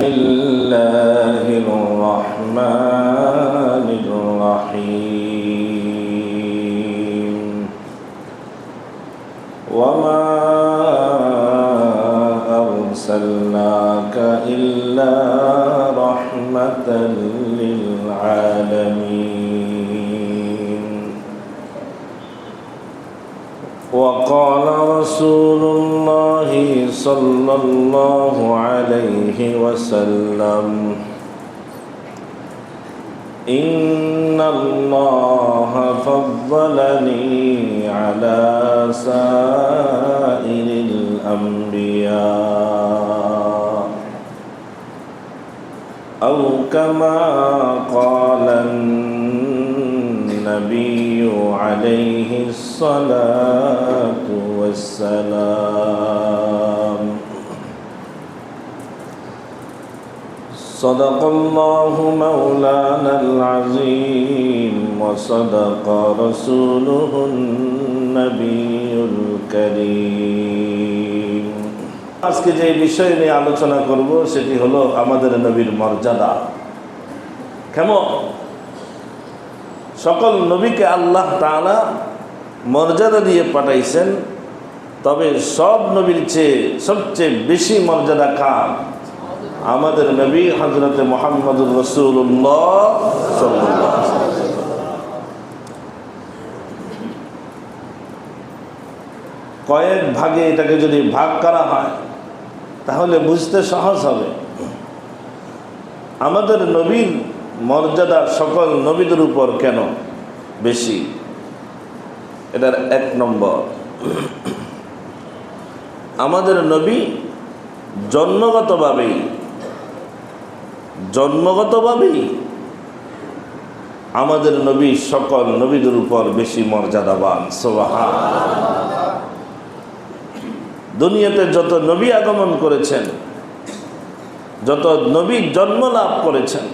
الله الرحمن الرحيم وما أرسلناك إلا رحمة للعالمين وقال رسول الله صلى الله عليه وسلم إن الله فضلني على سائر الأنبياء أو كما قال النبي عليه الصلاة والسلام صدق الله مولانا العظيم وصدق رسوله النبي الكريم আজকে যে বিষয় নিয়ে আলোচনা করব সেটি হলো আমাদের নবীর মর্যাদা কেমন। সকল নবীকে আল্লাহ তাআলা মর্যাদা দিয়ে পাঠাইছেন, তবে সব নবীর চেয়ে সবচেয়ে বেশি মর্যাদা কার? আমাদের নবী হযরত মুহাম্মদুর রাসূলুল্লাহ সাল্লাল্লাহু আলাইহি ওয়াসাল্লাম। কয়েক ভাগে এটাকে যদি ভাগ করা হয় তাহলে বুঝতে সহজ হবে। আমাদের নবীর মর্যাদা সকল নবীদের উপর কেন বেশি? এটার এক নম্বর, আমাদের নবী জন্মগতভাবেই আমাদের নবী সকল নবীদের উপর বেশি মর্যাদাবান। সুবহানাল্লাহ। দুনিয়াতে যত নবী আগমন করেছেন, যত নবী জন্ম লাভ করেছেন,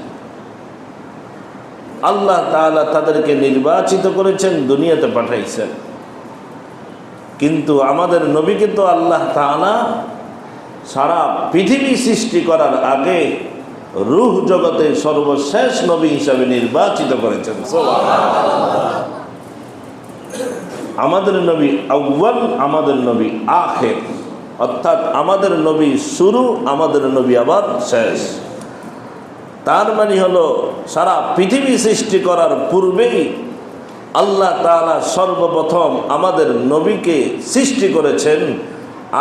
আল্লাহ তাআলা তাদেরকে নির্বাচিত করেছেন, দুনিয়াতে পাঠাইছেন। কিন্তু আমাদের নবীকে তো আল্লাহ তাআলা সারা পৃথিবী সৃষ্টি করার আগে রূহ জগতে সর্বশেষ নবী হিসাবে নির্বাচিত করেছেন। সুবহানাল্লাহ। আমাদের নবী আউয়াল, আমাদের নবী আখির, অর্থাৎ আমাদের নবী শুরু, আমাদের নবী আবার শেষ। তার মানে হলো সারা পৃথিবী সৃষ্টি করার পূর্বেই আল্লাহ তাআলা সর্বপ্রথম আমাদের নবীকে সৃষ্টি করেছেন,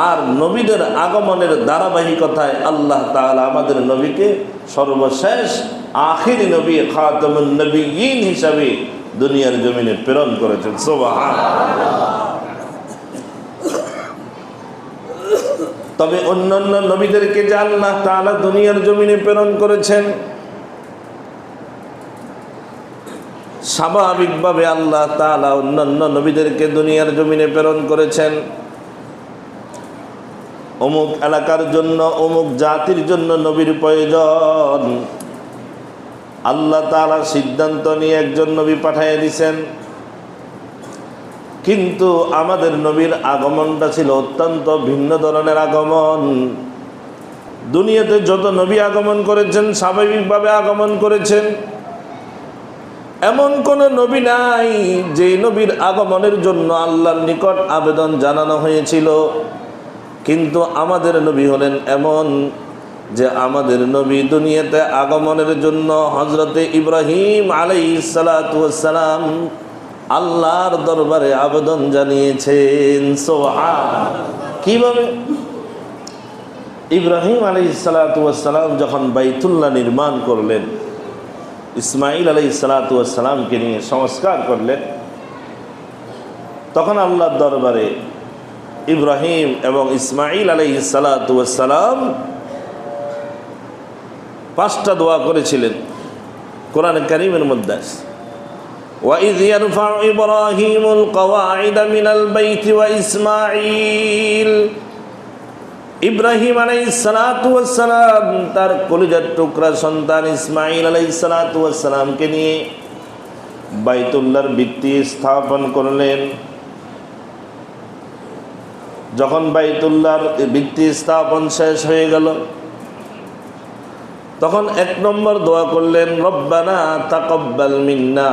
আর নবীদের আগমনের ধারাবাহিকতায় আল্লাহ তাআলা আমাদের নবীকে সর্বশেষ আখিরি নবী খাতামুন নবিয়্যিন হিসাবে দুনিয়ার জমিনে প্রেরণ করেছেন। সুবহানাল্লাহ। তবে অন্যান্য নবীদেরকে যে আল্লাহ তাআলা দুনিয়ার জমিনে প্রেরণ করেছেন, স্বাভাবিকভাবে আল্লাহ তাআলা অন্যান্য নবীদেরকে দুনিয়ার জমিনে প্রেরণ করেছেন অমুক এলাকার জন্য, অমুক জাতির জন্য নবীর প্রয়োজন। আল্লাহ তাআলা সিদ্ধান্ত নিয়ে একজন নবী পাঠিয়ে দিয়েছেন। কিন্তু আমাদের নবীর আগমনটা ছিল অত্যন্ত ভিন্ন ধরনের আগমন। দুনিয়াতে যত নবী আগমন করেছেন স্বাভাবিকভাবে আগমন করেছেন, এমন কোন নবী নাই যে নবীর আগমনের জন্য আল্লাহর নিকট আবেদন জানানো হয়েছিল। কিন্তু আমাদের নবী হলেন এমন যে আমাদের নবী দুনিয়াতে আগমনের জন্য হযরতে ইব্রাহিম আলাইহিস সালাতু ওয়াস সালাম আল্লাহর দরবারে আবেদন জানিয়েছেন। সুবহানাল্লাহ। কিভাবে? ইব্রাহিম আলাইহিস সালাতু ওয়াস সালাম যখন বাইতুল্লাহ নির্মাণ করলেন, ইসমাঈল আলাইহিস সালাতু ওয়াস সালামকে নিয়ে সংস্কার করলেন, তখন আল্লাহর দরবারে ইব্রাহিম এবং ইসমাঈল আলাইহিস সালাতু ওয়াস সালাম 5টা দোয়া করেছিলেন। কোরআন কারীমের মধ্যে আছে, وَإِذْ يَرْفَعُ إِبْرَاهِيمُ الْقَوَاعِدَ مِنَ الْبَيْتِ وَإِسْمَاعِيلُ। ইব্রাহিম আলাইহিস সালাতু ওয়াস সালাম তার কলিজার টুকরা সন্তান ইসমাঈল আলাইহিস সালাতু ওয়াস সালামকে নিয়ে বাইতুল্লাহর ভিত্তি স্থাপন করলেন। যখন বাইতুল্লাহর ভিত্তি স্থাপন শেষ হয়ে গেল, তখন 1 নম্বর দোয়া করলেন, রব্বানা তাকাব্বাল মিন্না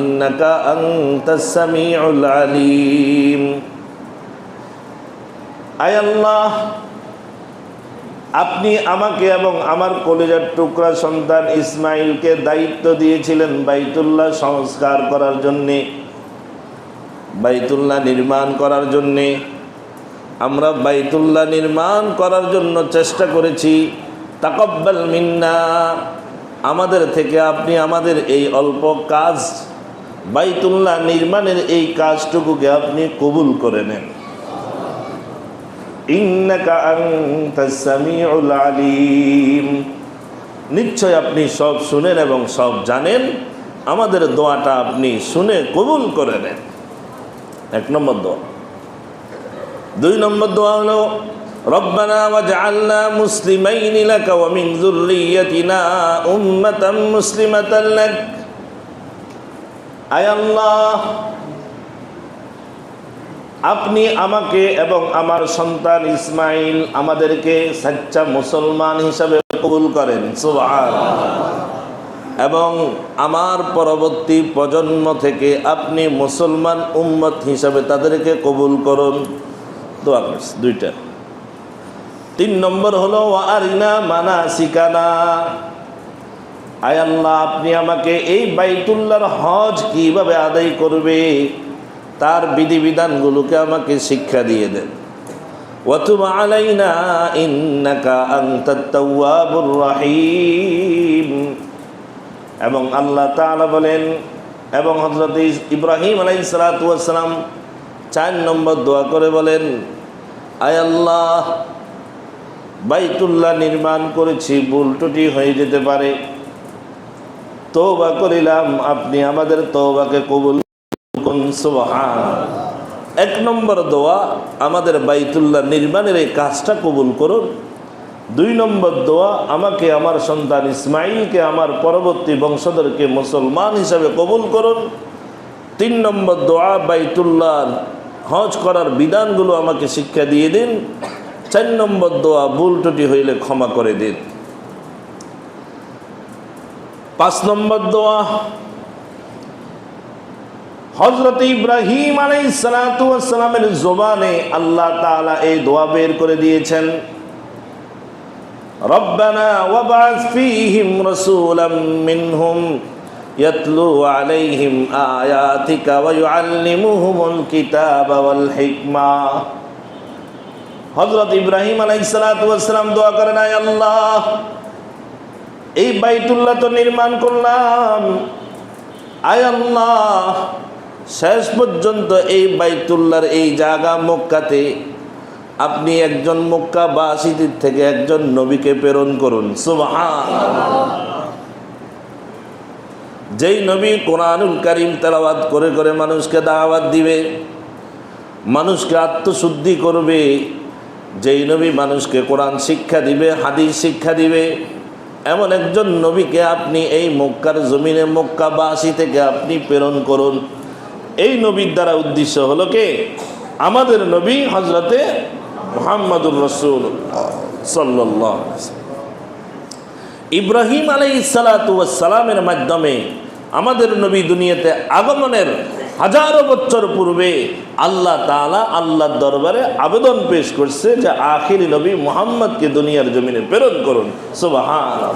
ইন্নাকা আনতাস সামিউল আলিম। আয় আল্লাহ, আপনি আমাকে এবং আমার কলিজার টুকরা সন্তান ইসমাইলকে দায়িত্ব দিয়েছিলেন বাইতুল্লাহ সংস্কার করার জন্যে, বাইতুল্লাহ নির্মাণ করার জন্যে। আমরা বাইতুল্লাহ নির্মাণ করার জন্য চেষ্টা করেছি। তাকাব্বাল মিন্না, আমাদের থেকে আপনি আমাদের এই অল্প কাজ, বাইতুল্লাহ নির্মাণের এই কাজটুকুকে আপনি কবুল করে নেন। ইন্নাকা আনতাস সামিউল আলিম, নিশ্চয় আপনি সব শুনেন এবং সব জানেন, আমাদের দোয়াটা আপনি শুনে কবুল করে নেন। 1 নম্বর দোয়া। 2 নম্বর দোয়া হলো, রব্বানা ওয়াজআলনা মুসলিমাইনি লাকা ওয়া মিন যুররিয়্যাতিনা উম্মাতান মুসলিমাতান লাক। আয় আল্লাহ, আপনি আমাকে এবং আমার সন্তান ইসমাইল আমাদেরকে সচ্চা মুসলমান হিসাবে কবুল করেন, সুবহানাল্লাহ। এবং আমার পরবর্তী প্রজন্ম থেকে আপনি মুসলমান উম্মত হিসাবে তাদেরকে কবুল করুন। দোয়া করছি 2টা। 3 নম্বর হলো, ওয়া আরিনা মানাসিকানা। আয় আল্লাহ, আপনি আমাকে এই বাইতুল্লাহর হজ কিভাবে আদায় করবে তার বিধিবিধানগুলোকে আমাকে শিক্ষা দিয়ে দেন। ওয়া তুব আলাইনা ইন্নাকা আনতাত তাওয়াবুর রহিম। এবং আল্লাহ তাআলা বলেন, এবং হযরত ইব্রাহিম আলাইহিস সালাতু ওয়াস সালাম 4 নম্বর দোয়া করে বলেন, আয় আল্লাহ, বাইতুল্লাহ নির্মাণ করেছি, ভুল ত্রুটি হয়ে যেতে পারে, তওবা করিলাম, আপনি আমাদের তওবাকে কবুল করুন, সুবহানাল্লাহ। 1 নম্বর দোয়া, আমাদের বাইতুল্লাহ নির্মাণের এই কাজটা কবুল করুন। 2 নম্বর দোয়া, আমাকে আমার সন্তান ইসমাইলকে আমার পরবর্তী বংশধরকে মুসলমান হিসাবে কবুল করুন। 3 নম্বর দোয়া, বাইতুল্লাহ হজ করার বিধানগুলো আমাকে শিক্ষা দিয়ে দিন। 4 নম্বর দোয়া, ভুল ত্রুটি হইলে ক্ষমা করে দিন। 5 নম্বর দোয়া, হযরত ইব্রাহিম আলাইহিস সালাতু ওয়াস সালামের জবানে আল্লাহ তাআলা এই দোয়া বের করে দিয়েছেন, রব্বানা ওয়াবআস ফীহিম রাসূলাম মিনহুম ইয়াতলু আলাইহিম আয়াতিকা ওয়া ইউআল্লিমুহুমুল কিতাবা ওয়াল হিকমা। হযরত ইব্রাহিম আলাইহিস সালাতু ওয়াস সালাম দোয়া করেন, আয় আল্লাহ, এই বাইতুল্লাহ তো নির্মাণ করলাম, আয় আল্লাহ, শেষ পর্যন্ত এই বাইতুল্লাহর এই জায়গা মক্কাতে আপনি একজন মক্কাবাসীদের থেকে একজন নবীকে প্রেরণ করুন, সুবহানাল্লাহ। যেই নবী কোরআনুল কারীম তেলাওয়াত করে করে মানুষকে দাওয়াত দিবে, মানুষকে আত্মশুদ্ধি করবে, যেই নবী মানুষকে কোরআন শিক্ষা দিবে, হাদিস শিক্ষা দিবে, এমন একজন নবীকে আপনি এই মক্কার জমিনে মক্কাবাসী থেকে আপনি প্রেরণ করুন। এই নবীর দ্বারা উদ্দেশ্য হলো কে? আমাদের নবী হযরতে মুহাম্মদুর রাসূলুল্লাহ সাল্লাল্লাহু আলাইহি ওয়াসাল্লাম। ইব্রাহিম আলাইহিস সালাতু ওয়াস সালামের মাধ্যমে আমাদের নবী দুনিয়াতে আগমনের হাজারো বছর পূর্বে আল্লাহ তাআলা আল্লাহর দরবারে আবেদন পেশ করছে যে আখিরি নবী মুহাম্মদকে দুনিয়ার জমিনে প্রেরণ করুন, সুবহানাল্লাহ।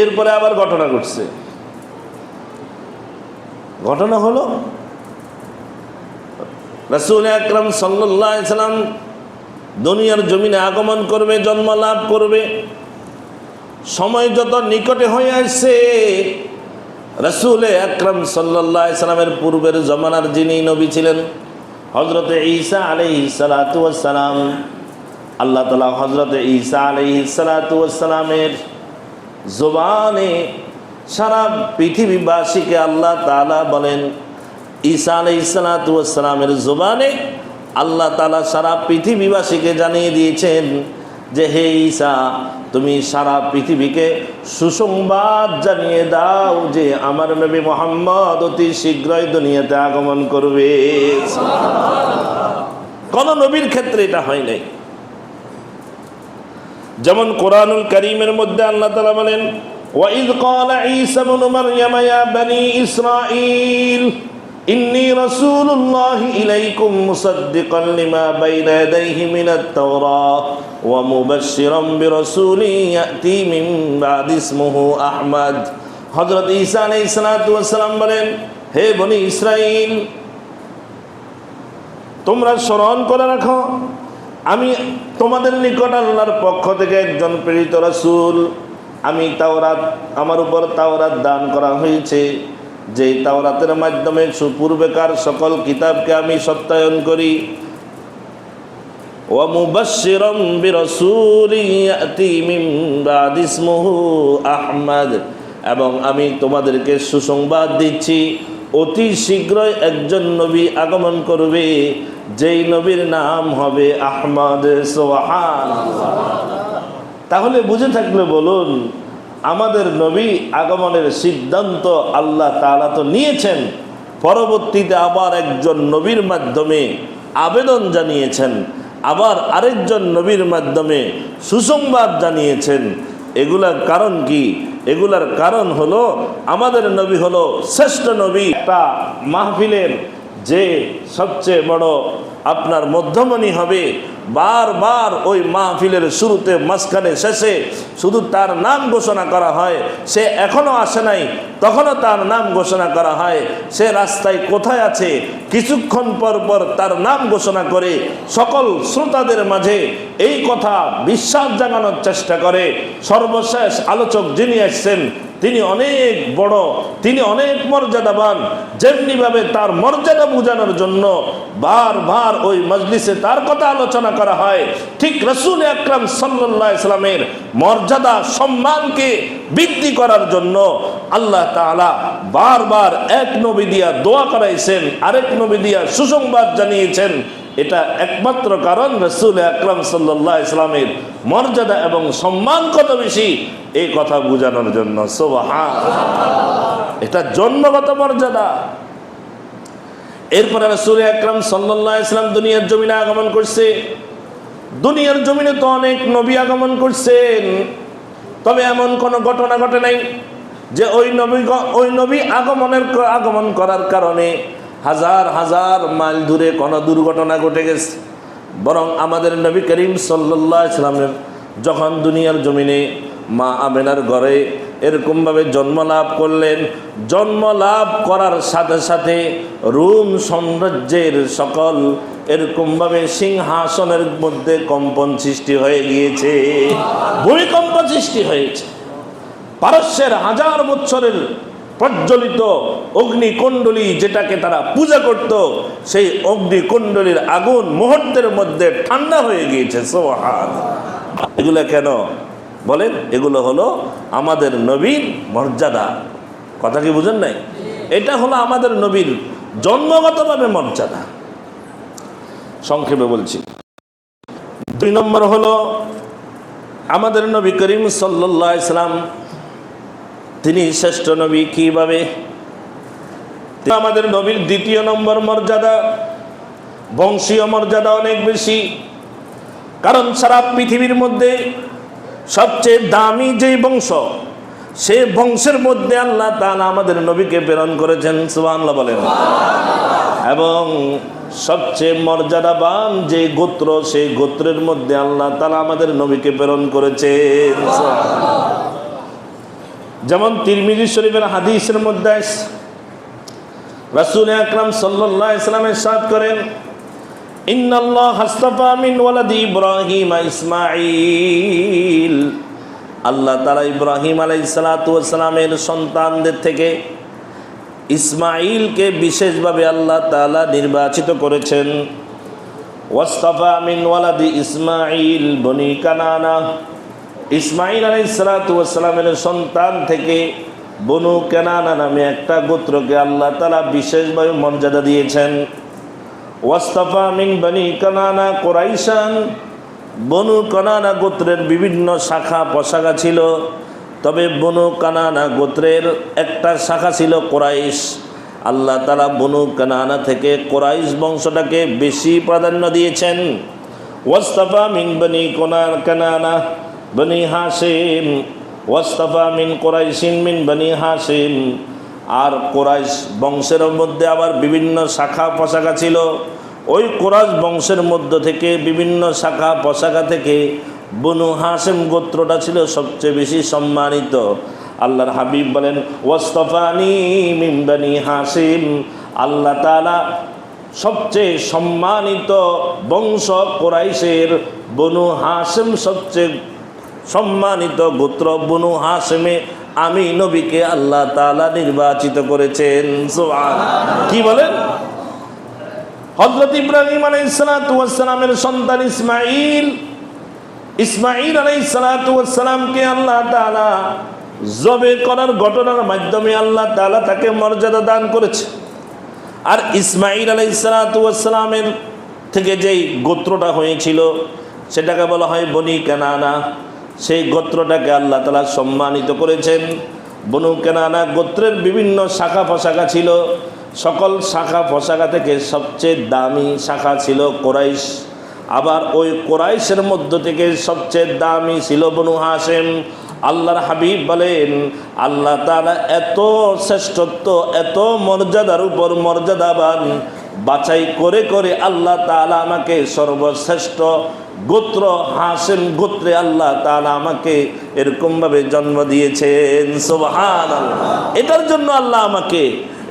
এরপরে আবার ঘটনা ঘটছে। ঘটনা হলো রাসূল আকরাম সাল্লাল্লাহু আলাইহি সাল্লাম দুনিয়ার জমিনে আগমন করবে, জন্ম লাভ করবে। সময় যত নিকটে হয়ে আসছে, রাসূল আকরাম সাল্লাল্লাহু আলাইহি সাল্লামের পূর্বের জমানার যিনি নবী ছিলেন হযরত ঈসা আলাইহিস সালাতু ওয়াস সালাম, আল্লাহ তাআলা হযরত ঈসা আলাইহিস সালাতু ওয়াস সালামের জবানে সারা পৃথিবীবাসীকে আল্লাহ তাআলা বলেন, ঈসা আলাইহিস সালাতু ওয়াস সালামের জবানে আল্লাহ তাআলা সারা পৃথিবীবাসীকে জানিয়ে দিয়েছেন যে হে ঈসা, তুমি সারা পৃথিবীকে সুসংবাদ জানিয়ে দাও যে আমার নবী মুহাম্মদ অতি শীঘ্রই দুনিয়াতে আগমন করবে। কোন নবীর ক্ষেত্রে এটা হয় নাই। যেমন কোরআনুল কারীমের মধ্যে আল্লাহ তাআলা বলেন, ওয়াইদ ক্বালা ঈসা ইবনু মারইয়াম ইয়া বনি ইসরাঈল ইন্নী রাসূলুল্লাহি ইলাইকুম মুসাদ্দিকান লিমা বাইনা ইয়াদাইহি মিনাত তাওরাহ ওয়া মুবাশশিরান বিরাসূলিন ইয়াতি মিন বাদি ইসমুহু আহমদ। হযরত ঈসা আলাইহিস সালাতু ওয়াস সালাম বলেন, হে বনি ইসরাঈল, তোমরা স্মরণ করে রাখো, আমি তোমাদের নিকট আল্লাহর পক্ষ থেকে একজন প্রেরিত রাসূল। আমি তাওরাত, আমার উপর তাওরাত দান করা হয়েছে, যে তাওরাতের মাধ্যমে পূর্বেকার সকল কিতাবকে আমি সত্যায়ন করি। ওয়া মুবাশশিরাম বিরাসূলিন ইয়াতি মিন বাদি ইসমুহু আহমদ, এবং আমি তোমাদেরকে সুসংবাদ দিচ্ছি, অতি শীঘ্রই একজন নবী আগমন করবে, যেই নবীর নাম হবে আহমদ। সুবহানাল্লাহ। তাহলে বুঝে থাকলে বলুন, আমাদের নবী আগমনের সিদ্ধান্ত আল্লাহ তাআলা তো নিয়েছেন, পরবর্তীতে আবার একজন নবীর মাধ্যমে আবেদন জানিয়েছেন, আবার আরেকজন নবীর মাধ্যমে সুসংবাদ জানিয়েছেন। এগুলার কারণ কি? এগুলার কারণ হলো আমাদের নবী হলো শ্রেষ্ঠ নবী। একটা মাহফিলের যে সবচেয়ে বড় আপনার মধ্যমণি হবে, বারবার ওই মাহফিলের শুরুতে, মাঝখানে, শেষে শুধু তার নাম ঘোষণা করা হয়। সে এখনো আসে নাই, তখনও তার নাম ঘোষণা করা হয়। সে রাস্তায় কোথায় আছে, কিছুক্ষণ পর পর তার নাম ঘোষণা করে সকল শ্রোতাদের মাঝে এই কথা বিশ্বাস জাগানোর চেষ্টা করে। সর্বশেষ আলোচক যিনি আসছেন, তিনি অনেক বড়, তিনি অনেক মর্যাদাবান। যেমনিভাবে তার মর্যাদা বোঝানোর জন্য বারবার ওই মজলিসে তার কথা আলোচনা করা হয়, ঠিক রাসূল আকরাম সাল্লাল্লাহু আলাইহি সাল্লামের মর্যাদা সম্মানকে বৃদ্ধি করার জন্য আল্লাহ তাআলা বারবার এক নবী দিয়া দোয়া করাইছেন, আরেক নবী দিয়া সুসংবাদ জানিয়েছেন। এটা একমাত্র কারণ রাসূল আকরাম সাল্লাল্লাহু আলাইহি সাল্লামের মর্যাদা এবং সম্মান কত বেশি, এই কথা বোঝানোর জন্য। সুবহানাল্লাহ। এটা জন্মগত মর্যাদা। এরপরে রাসূল আকরাম সাল্লাল্লাহু আলাইহি সাল্লাম দুনিয়ার জমিনে আগমন করছে। দুনিয়ার জমিনে তো অনেক নবী আগমন করছেন, তবে এমন কোনো ঘটনা ঘটে নাই যে ওই নবী আগমন করার কারণে হাজার হাজার মাইল দূরে কোনো দুর্ঘটনা ঘটে গেছে। বরং আমাদের নবী করিম সাল্লাল্লাহু আলাইহি সাল্লামের যখন দুনিয়ার জমিনে মা আমেনার ঘরে এরকমভাবে জন্ম লাভ করলেন, জন্ম লাভ করার সাথে সাথে রোম সাম্রাজ্যের সকল এরকমভাবে সিংহাসনের মধ্যে কম্পন সৃষ্টি হয়ে গিয়েছে, ভূমিকম্প সৃষ্টি হয়েছে। পারস্যের হাজার বছরের প্রজ্বলিত অগ্নিকুণ্ডলী, যেটাকে তারা পূজা করত, সেই অগ্নিকুণ্ডলীর আগুন মুহূর্তের মধ্যে ঠান্ডা হয়ে গিয়েছে। সুবহানাল্লাহ। এগুলো কেন বলেন? এগুলো হলো আমাদের নবীর মর্যাদা। কথা কি বুঝেন নাই? এটা হলো আমাদের নবীর জন্মগতভাবে মর্যাদা। সংক্ষেপে বলছি। 2 নম্বর হলো আমাদের নবী করিম সাল্লাল্লাহু আলাইহি সাল্লাম, তিনি শ্রেষ্ঠ নবী। কিভাবে? আমাদের নবীর 2 নম্বর মর্যাদা, বংশীয় মর্যাদা অনেক বেশি। কারণ সারা পৃথিবীর মধ্যে সবচেয়ে দামি যেই বংশ, সেই বংশের মধ্যে আল্লাহ তাআলা আমাদের নবীকে প্রেরণ করেছেন। সুবহানাল্লাহ বলেন। এবং সবচেয়ে মর্যাদাবান যে গোত্র, সেই গোত্রের মধ্যে আল্লাহ তাআলা আমাদের নবীকে প্রেরণ করেছেন। যেমন তিরমিজি শরীফের হাদিসের মধ্যে রাসূল আকরাম সাল্লাল্লাহু আলাইহি সাল্লাম ইরশাদ করেন, ইন্নাল্লাহা আস্তাফা মিন ওয়ালাদি ইব্রাহিম ইসমাঈল। আল্লাহ তাআলা ইব্রাহিম আলাইহিস সালাতু ওয়াস সালামের সন্তানদের থেকে ইসমাঈলকে বিশেষভাবে আল্লাহ তাআলা নির্বাচিত করেছেন। ওয়াস্তাফা মিন ওয়ালাদি ইসমাঈল বনি কানানা। ইসমাঈল আলাইহিস সালাতু ওয়াস সালামের সন্তান থেকে বনু কানানা নামে একটা গোত্রকে আল্লাহ তাআলা বিশেষভাবে মর্যাদা দিয়েছেন। ওয়াস্তাফা মিন বনি কানানা কুরাইশান। বনু কানানা গোত্রের বিভিন্ন শাখা প্রশাখা ছিল, তবে বনু কানানা গোত্রের একটা শাখা ছিল কুরাইশ। আল্লাহ তাআলা বনু কানানা থেকে কুরাইশ বংশটাকে বেশি প্রাধান্য দিয়েছেন। ওয়াস্তাফা মিন বনি কানানা। বনি হাশিম ওয়াস্তাফা মিন কুরাইশিন মিন বনি হাশিম। আর কুরাইশ বংশের মধ্যে আবার বিভিন্ন শাখা পোশাখা ছিল। ওই কুরাইশ বংশের মধ্য থেকে বিভিন্ন শাখা পোশাখা থেকে বনু হাশিম গোত্রটা ছিল সবচেয়ে বেশি সম্মানিত। আল্লাহর হাবিব বলেন ওয়াস্তাফানি মিন বনি হাশিম, আল্লাহ তাআলা সবচেয়ে সম্মানিত বংশ কুরাইশের বনু হাশিম, সবচেয়ে সম্মানিত গোত্র বনু হাশিমে আমি নবীকে আল্লাহ তাআলা নির্বাচিত করেছেন। সুবহানাল্লাহ। কি বলেন? হযরত ইব্রাহিম আলাইহিস সালাতু ওয়াস সালামের সন্তান ইসমাঈল আলাইহিস সালাতু ওয়াস সালামকে আল্লাহ তাআলা জবে করার ঘটনার মাধ্যমে আল্লাহ তাআলা তাকে মর্যাদা দান করেছে। আর ইসমাঈল আলাইহিস সালাতু ওয়াস সালামের থেকে যেই গোত্রটা হয়েছিল সেটাকে বলা হয় বনি কেনানা। সেই গোত্রটাকে আল্লাহ তাআলা সম্মানিত করেছেন। বনু কেনানা গোত্রের বিভিন্ন শাখা পোশাখা ছিল। সকল শাখা পোশাখা থেকে সবচেয়ে দামি শাখা ছিল কুরাইশ। আবার ওই কুরাইশের মধ্য থেকে সবচেয়ে দামি ছিল বনু হাশিম। আল্লাহর হাবিব বলেন আল্লাহ তাআলা এত শ্রেষ্ঠত্ব, এত মর্যাদার উপর মর্যাদাবান বাছাই করে করে আল্লাহ তাআলা আমাকে সর্বশ্রেষ্ঠ গোত্র হাশিম গোত্রে আল্লাহ তাআলা আমাকে এরকমভাবে জন্ম দিয়েছেন। সুবহানাল্লাহ। এটার জন্য আল্লাহ আমাকে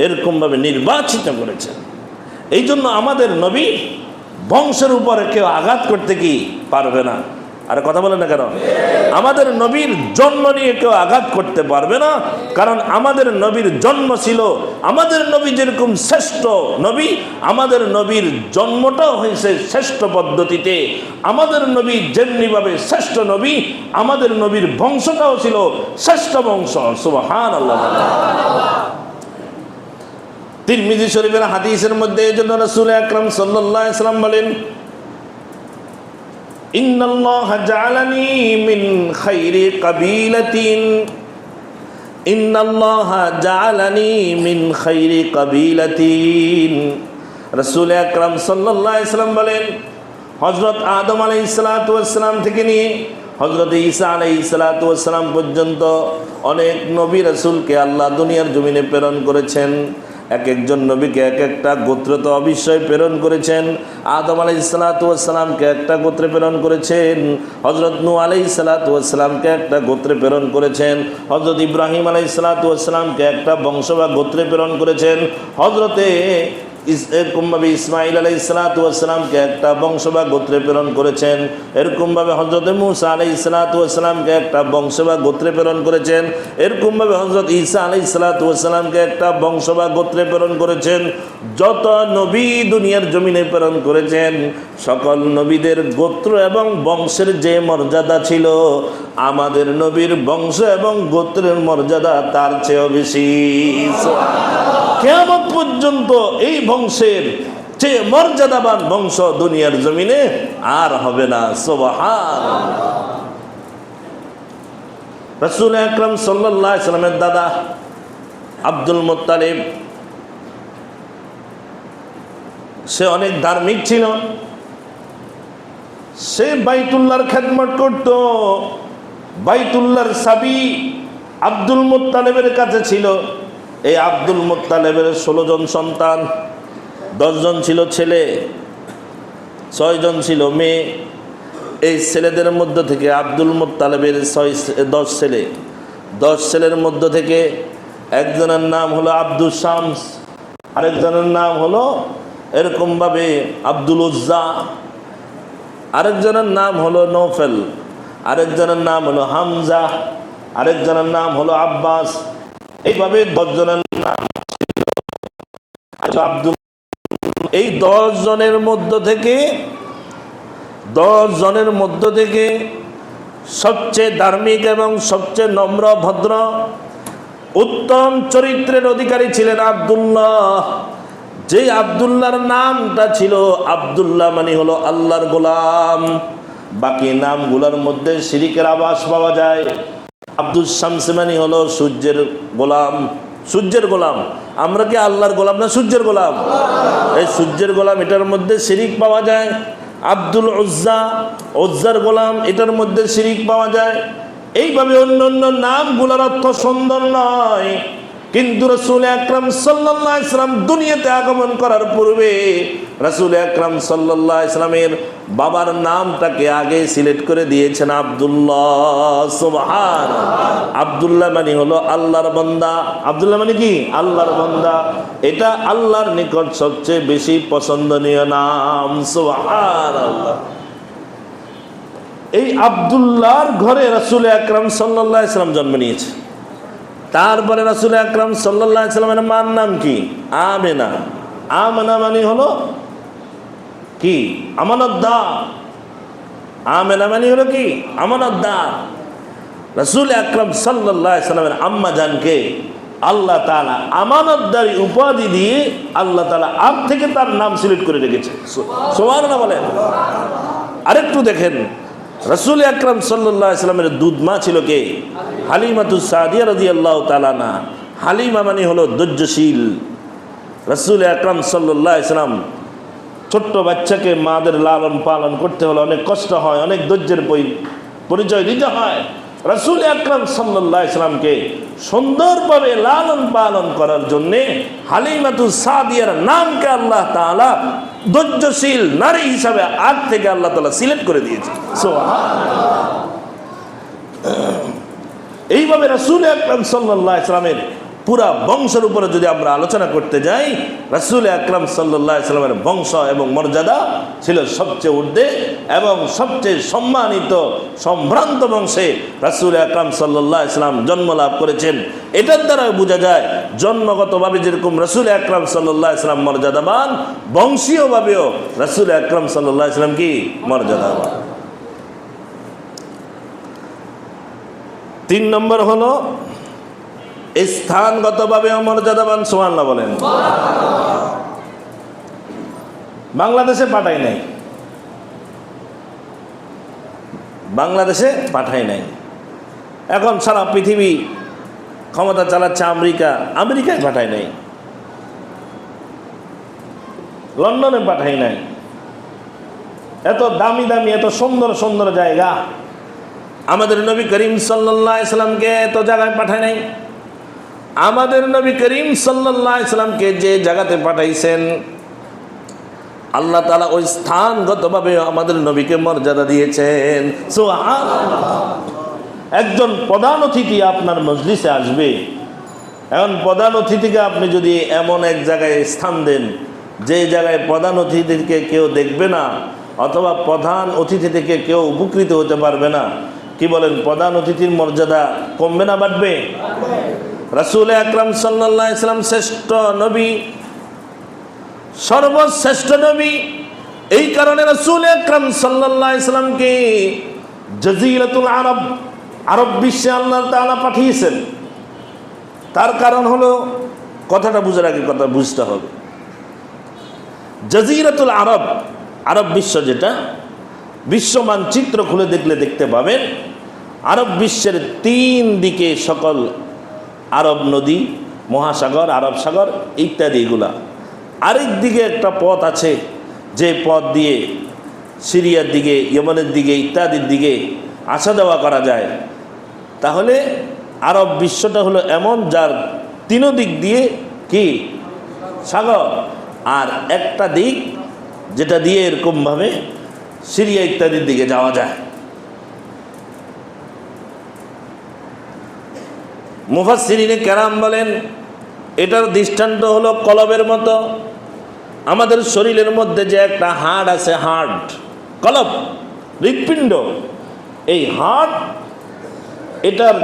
এরকমভাবে নির্বাচিত করেছেন। এই জন্য আমাদের নবী বংশের উপরে কেউ আঘাত করতে কি পারবে না। আর কথা বলে না কেন? আমাদের নবীর জন্ম নিয়ে কেউ আঘাত করতে পারবে না, কারণ আমাদের নবীর জন্ম ছিল, আমাদের নবী যেরকম শ্রেষ্ঠ নবী, আমাদের নবীর জন্মটাও হয়েছে শ্রেষ্ঠ পদ্ধতিতে। আমাদের নবী যেমনিভাবে শ্রেষ্ঠ নবী, আমাদের নবীর বংশটাও ছিল শ্রেষ্ঠ বংশ। সুবহানাল্লাহ। তিরমিজি শরীফের হাদিসের মধ্যে এজন্য রাসূল আকরাম সাল্লাল্লাহু আলাইহি ওয়াসাল্লাম বলেন ইন্নাল্লাহা জাআলানি মিন খায়রি কাবিলাতিন, ইন্নাল্লাহা জাআলানি মিন খায়রি কাবিলাতিন। রাসূল আকরাম সাল্লাল্লাহু আলাইহি ওয়াসাল্লাম বলেন হযরত আদম আলাইহিস সালাতু ওয়াস সালাম থেকে নিয়ে হযরত ঈসা আলাইহিস সালাতু ওয়াস সালাম পর্যন্ত অনেক নবী রাসূলকে আল্লাহ দুনিয়ার জমিনে প্রেরণ করেছেন। এক একজন নবীকে এক একটা গোত্র তো অবশ্যই প্রেরণ করেছেন। আদম আলাইহিস সালাতু ওয়াস সালামকে একটা গোত্রে প্রেরণ করেছেন, হযরত নূহ আলাইহিস সালাতু ওয়াস সালামকে একটা গোত্রে প্রেরণ করেছেন, হযরত ইব্রাহিম আলাইহিস সালাতু ওয়াস সালামকে একটা বংশ বা গোত্রে প্রেরণ করেছেন, হযরতে এরকমভাবে ইসমাঈল আলাইহিস সালাতু ওয়াস সালামকে একটা বংশ বা গোত্রে প্রেরণ করেছেন। এরকমভাবে হযরত মূসা আলাইহিস সালাতু ওয়াস সালামকে একটা বংশ বা গোত্রে প্রেরণ করেছেন। এরকমভাবে হযরত ঈসা আলাইহিস সালাতু ওয়াস সালামকে একটা বংশ বা গোত্রে প্রেরণ করেছেন। যত নবী দুনিয়ার জমিনে প্রেরণ করেছেন, সকল নবীদের গোত্র এবং বংশের যে মর্যাদা ছিল, আমাদের নবীর বংশ এবং গোত্রের মর্যাদা তার চেয়েও বেশি। কিয়ামত পর্যন্ত এই বংশের চেয়ে মর্যাদাবান বংশ দুনিয়ার জমিনে আর হবে না। সুবহানাল্লাহ। রাসূল আকরাম সাল্লাল্লাহু আলাইহি ওয়াসাল্লামের দাদা আব্দুল মুত্তালিব, সে অনেক ধার্মিক ছিল। সে বাইতুল্লাহর খেদমত করত। বাইতুল্লাহর চাবি আব্দুল মুত্তালিবের কাছে ছিল। এই আব্দুল মুত্তালিবের 16 জন সন্তান, 10 জন ছিল ছেলে, 6 জন ছিল মেয়ে। এই ছেলেদের মধ্য থেকে আব্দুল মুত্তালিবের 10 ছেলে, 10 ছেলের মধ্য থেকে একজনের নাম হলো আব্দুল শামস, আরেকজনের নাম হলো এরকমভাবে আব্দুল উজ্জা, আরেকজনের নাম হলো নৌফেল, আরেকজনের নাম হলো হামজা, আরেকজনের নাম হলো আব্বাস। এইভাবে 10 জনের নাম আব্দুল। এই 10 জনের মধ্য থেকে 10 জনের মধ্য থেকে সবচেয়ে ধার্মিক এবং সবচেয়ে নম্র ভদ্র উত্তম চরিত্রের অধিকারী ছিলেন আব্দুল্লাহ। যে আব্দুল্লাহর নামটা ছিল আব্দুল্লাহ মানে হলো আল্লাহর গোলাম। বাকি নামগুলোর মধ্যে শিরিকের আভাস পাওয়া যায়। আব্দুল শামস মানে হলো সূর্যের গোলাম। সূর্যের গোলাম, আমরা কি আল্লাহর গোলাম না সূর্যের গোলাম? এই সূর্যের গোলাম, এটার মধ্যে শিরিক পাওয়া যায়। আব্দুল উজ্জা, উজ্জার গোলাম, এটার মধ্যে শিরিক পাওয়া যায়। এইভাবে অন্য অন্য নামগুলোর অর্থ সুন্দর নয়, কিন্তু রাসূল আকরাম সাল্লাল্লাহু আলাইহি সাল্লাম দুনিয়াতে আগমন করার পূর্বে রাসূল আকরাম সাল্লাল্লাহু আলাইহি সাল্লামের বাবার নামটাকে আগে সিলেক্ট করে দিয়েছেন আব্দুল্লাহ। সুবহানাল্লাহ। আব্দুল্লাহ মানে হলো আল্লাহর বান্দা। আব্দুল্লাহ মানে কি? আল্লাহর বান্দা। এটা আল্লাহর নিকট সবচেয়ে বেশি পছন্দনীয় নাম। সুবহানাল্লাহ। এই আব্দুল্লাহর ঘরে রাসূল আকরাম সাল্লাল্লাহু আলাইহি সাল্লাম জন্ম নিয়েছে। তারপরে রাসূল আকরাম সাল্লাল্লাহু আলাইহি সাল্লামের মার নাম কি? আমেনা। আমেনা মানে হলো কি? আমানতদার। আমেনা মানে হলো কি? আমানতদার। রাসূল আকরাম সাল্লাল্লাহু আলাইহি সাল্লামের আম্মা জানকে আল্লাহ তাআলা আমানতদারি উপাধি দিয়ে আল্লাহ তাআলা আগ থেকে তার নাম সিলেক্ট করে রেখেছে। সুবহানাল্লাহ বলেন। আরেকটু দেখেন, রাসূল আকরাম সাল্লাল্লাহু আলাইহি সাল্লামের দুধ মা ছিল কে? হালিমাতুস সাদিয়া রাদিয়াল্লাহু তাআলা না। হালিমা মানে হলো ধৈর্যশীল। রাসূল আকরাম সাল্লাল্লাহু আলাইহি সাল্লাম ছোট্ট বাচ্চাকে মাদের লালন পালন করতে হলে অনেক কষ্ট হয়, অনেক ধৈর্যের পরিচয় দিতে হয়। রাসূল আকরাম সাল্লাল্লাহু আলাইহি সাল্লামকে সুন্দরভাবে লালন পালন করার জন্যে হালিমাতুস সাদিয়ার নামকে আল্লাহ তাআলা ধৈর্যশীল নারী হিসাবে আগ থেকে আল্লাহ তাআলা সিলেক্ট করে দিয়েছে। সুবহানাল্লাহ। এইভাবে রাসূল আকরাম সাল্লাল্লাহু আলাইহি সাল্লামের পুরা বংশের উপরে যদি আমরা আলোচনা করতে যাই, রাসূল আকরাম সাল্লাল্লাহু আলাইহি সাল্লামের বংশ এবং মর্যাদা ছিল সবচেয়ে ঊর্ধ্বে এবং সবচেয়ে সম্মানিত সম্ভ্রান্ত বংশে রাসূল আকরাম সাল্লাল্লাহু আলাইহি সাল্লাম জন্ম লাভ করেছেন। এটার দ্বারা বোঝা যায় জন্মগতভাবে যেরকম রাসূল আকরাম সাল্লাল্লাহু আলাইহি সাল্লাম মর্যাদাবান, বংশীয়ভাবেও রাসূল আকরাম সাল্লাল্লাহু আলাইহি সাল্লাম কি মর্যাদাবান। 3 নম্বর হলো স্থানগতভাবে মর্যাদাবান। সুবহানাল্লাহ বলেন। বাংলাদেশে পাঠাই নাই, বাংলাদেশে পাঠাই নাই। এখন সারা পৃথিবী ক্ষমতা চালাচ্ছে আমেরিকা, আমেরিকায় পাঠাই নাই। লন্ডনে পাঠাই নাই। এত দামি দামি এত সুন্দর সুন্দর জায়গা আমাদের নবী করিম সাল্লাল্লাহু আলাইহি সাল্লামকে এত জায়গায় পাঠায় নাই। আমাদের নবী করিম সাল্লাল্লাহু আলাইহি সাল্লামকে যে জায়গাতে পাঠাইছেন আল্লাহ তাআলা ওই স্থানগতভাবে আমাদের নবীকে মর্যাদা দিয়েছেন। সুবহানাল্লাহ। একজন প্রধান অতিথি আপনার মজলিসে আসবে, এখন প্রধান অতিথিকে আপনি যদি এমন এক জায়গায় স্থান দেন যে জায়গায় প্রধান অতিথিকে কেউ দেখবে না অথবা প্রধান অতিথি থেকে কেউ উপকৃত হতে পারবে না, কি বলেন, প্রধান অতিথির মর্যাদা কমবে না বাড়বে? রাসূল আকরাম সাল্লাল্লাহু আলাইহি সাল্লাম শ্রেষ্ঠ নবী, সর্বশ্রেষ্ঠ নবী। এই কারণে রাসূল আকরাম সাল্লাল্লাহু আলাইহি সাল্লামকে জাজিরাতুল আরব, আরব বিশ্বে আল্লাহ তাআলা পাঠিয়েছেন। তার কারণ হলো, কথাটা বুঝার আগে কথা বুঝতে হবে। জাজিরাতুল আরব, আরব বিশ্ব, যেটা বিশ্ব মানচিত্র খুলে দেখলে দেখতে পাবেন আরব বিশ্বের 3 দিকে সকল আরব নদী, মহাসাগর, আরব সাগর ইত্যাদি এগুলা। আরেক দিকে একটা পথ আছে যে পথ দিয়ে সিরিয়ার দিকে, ইয়েমেনের দিকে ইত্যাদির দিকে আসা যাওয়া করা যায়। তাহলে আরব বিশ্বটা হলো এমন যার 3 দিক দিয়ে কি সাগর, আর একটা দিক যেটা দিয়ে এরকমভাবে সিরিয়া ইত্যাদির দিকে যাওয়া যায়। মুফাসসিরিনে কেরাম বলেন এটার দৃষ্টান্ত হলো কলবের মতো। আমাদের শরীরের মধ্যে যে একটা হাড় আছে, হাড়, কলব, হৃৎপিণ্ড, এই হাড় এটার